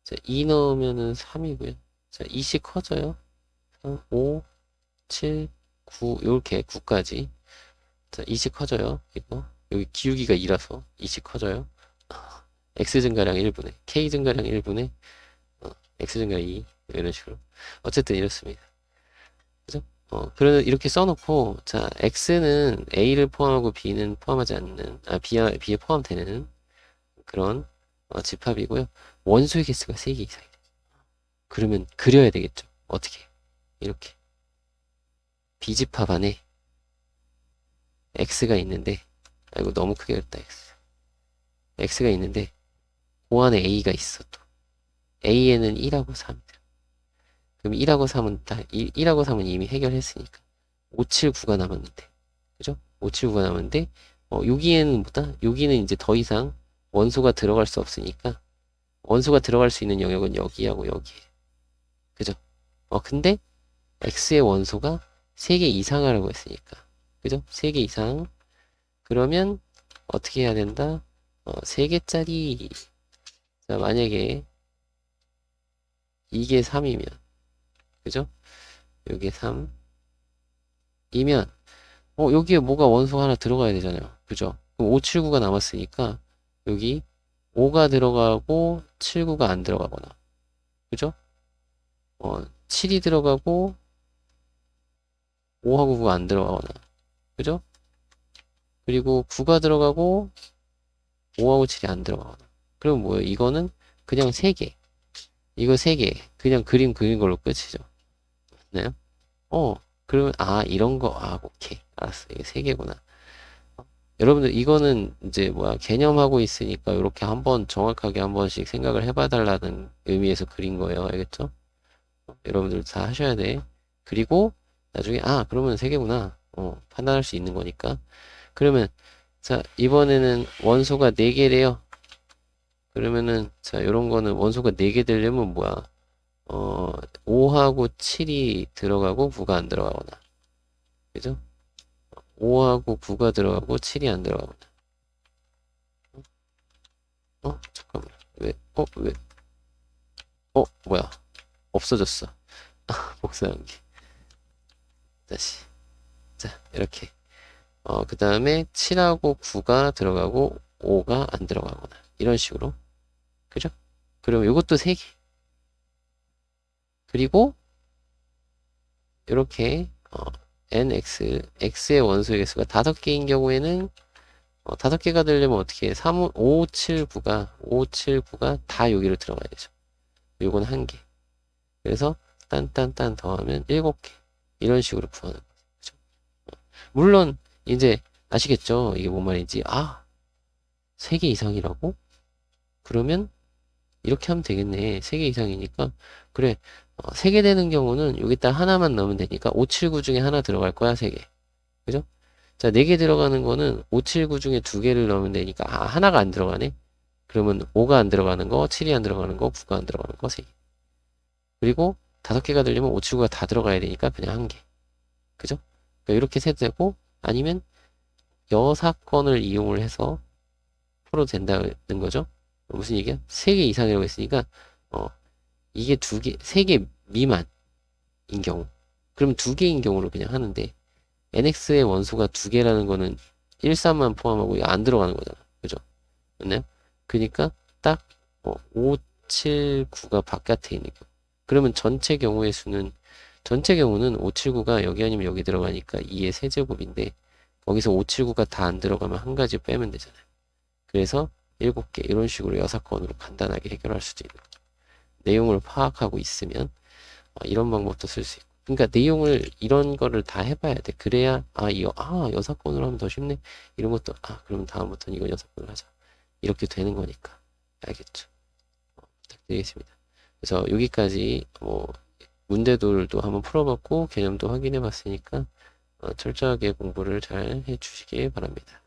자, 2 넣으면은 3이고요. 자, 2씩 커져요. 3, 5, 7, 9 이렇게 9까지. 자, 2씩 커져요. 이거 여기 기울기가 2라서 2씩 커져요. x 증가량 1분의 k 증가량 1분의 x 증가 2 이런 식으로 어쨌든 이렇습니다. 그죠? 그래서 이렇게 써놓고 자 x는 a를 포함하고 b는 포함하지 않는 b에 포함되는 그런 집합이고요. 원소의 개수가 3개 이상이 돼요. 그러면 그려야 되겠죠. 어떻게? 이렇게 b집합 안에 x가 있는데 이거 너무 크게 그렸다. x가 있는데 그 안에 a가 있어 또 a에는 1하고 3 그럼 1하고 3은 1하고 3은 이미 해결했으니까 5, 7, 9가 남았는데 그죠? 5, 7, 9가 남았는데 여기에는 뭐다? 여기는 이제 더 이상 원소가 들어갈 수 없으니까 원소가 들어갈 수 있는 영역은 여기하고 여기에 그죠? 근데 x의 원소가 3개 이상하라고 했으니까 그죠? 3개 이상 그러면 어떻게 해야 된다? 3개짜리 자 만약에 이게 3이면 그죠? 여기에 3이면 여기에 뭐가 원소가 하나 들어가야 되잖아요. 그죠? 그럼 5, 7, 9가 남았으니까 여기 5가 들어가고 7, 9가 안 들어가거나 그죠? 7이 들어가고 5하고 9가 안 들어가거나 그죠? 그리고 9가 들어가고 5하고 7이 안 들어가거나 그럼 뭐예요? 이거는 그냥 3개 이거 3개 그냥 그림 그린 걸로 끝이죠. 맞나요? 그러면 이런 거 오케이 알았어 이게 3개구나. 여러분들 이거는 이제 개념하고 있으니까 이렇게 한번 정확하게 한 번씩 생각을 해봐 달라는 의미에서 그린 거예요. 알겠죠? 여러분들 다 하셔야 돼. 그리고 나중에 그러면 3개구나 판단할 수 있는 거니까. 그러면 자 이번에는 원소가 4개래요. 그러면은 자 요런 거는 원소가 4개 되려면 5하고 7이 들어가고 9가 안 들어가거나 그죠? 5하고 9가 들어가고 7이 안 들어가거나 잠깐만 왜 뭐야 없어졌어 복사한 게 다시 자 이렇게 그 다음에 7하고 9가 들어가고 5가 안 들어가거나 이런 식으로 그죠? 그럼 이것도 3개 그리고 이렇게 x의 원소의 개수가 5개인 경우에는 5개가 되려면 어떻게 해? 5, 7, 9가 다 여기로 들어가야 되죠. 요건 1개. 그래서 딴 더하면 7개. 이런 식으로 구하는 거죠. 물론 이제 아시겠죠? 이게 뭔 말인지. 3개 이상이라고? 그러면 이렇게 하면 되겠네. 3개 이상이니까 그래 3개 되는 경우는 여기다 하나만 넣으면 되니까 5, 7, 9 중에 하나 들어갈 거야 3개. 그죠? 자, 4개 들어가는 거는 579 중에 2개를 넣으면 되니까, 아, 하나가 안 들어가네? 그러면 5가 안 들어가는 거, 7이 안 들어가는 거, 9가 안 들어가는 거 3개. 그리고 5개가 되려면 579가 다 들어가야 되니까 그냥 1개. 그죠? 그러니까 이렇게 세도 되고, 아니면 여사건을 이용을 해서 풀어도 된다는 거죠. 무슨 얘기야? 3개 이상이라고 했으니까, 이게 3개 미만인 경우. 그럼 2개인 경우를 그냥 하는데, nx의 원소가 2개라는 거는 1, 3만 포함하고 안 들어가는 거잖아. 그죠? 맞나요? 그러니까 딱 5, 7, 9가 바깥에 있는 경우. 그러면 전체 경우는 5, 7, 9가 여기 아니면 여기 들어가니까 2의 세제곱인데 거기서 5, 7, 9가 다 안 들어가면 한 가지 빼면 되잖아요. 그래서 7개 이런 식으로 6건으로 간단하게 해결할 수도 있는 거죠. 내용을 파악하고 있으면 이런 방법도 쓸 수 있고. 그러니까 내용을 이런 거를 다 해봐야 돼. 그래야 이거 6건으로 하면 더 쉽네. 이런 것도 그러면 다음부터는 이거 6건을 하자. 이렇게 되는 거니까. 알겠죠? 부탁드리겠습니다. 그래서 여기까지 문제들도 한번 풀어봤고 개념도 확인해 봤으니까 철저하게 공부를 잘 해주시기 바랍니다.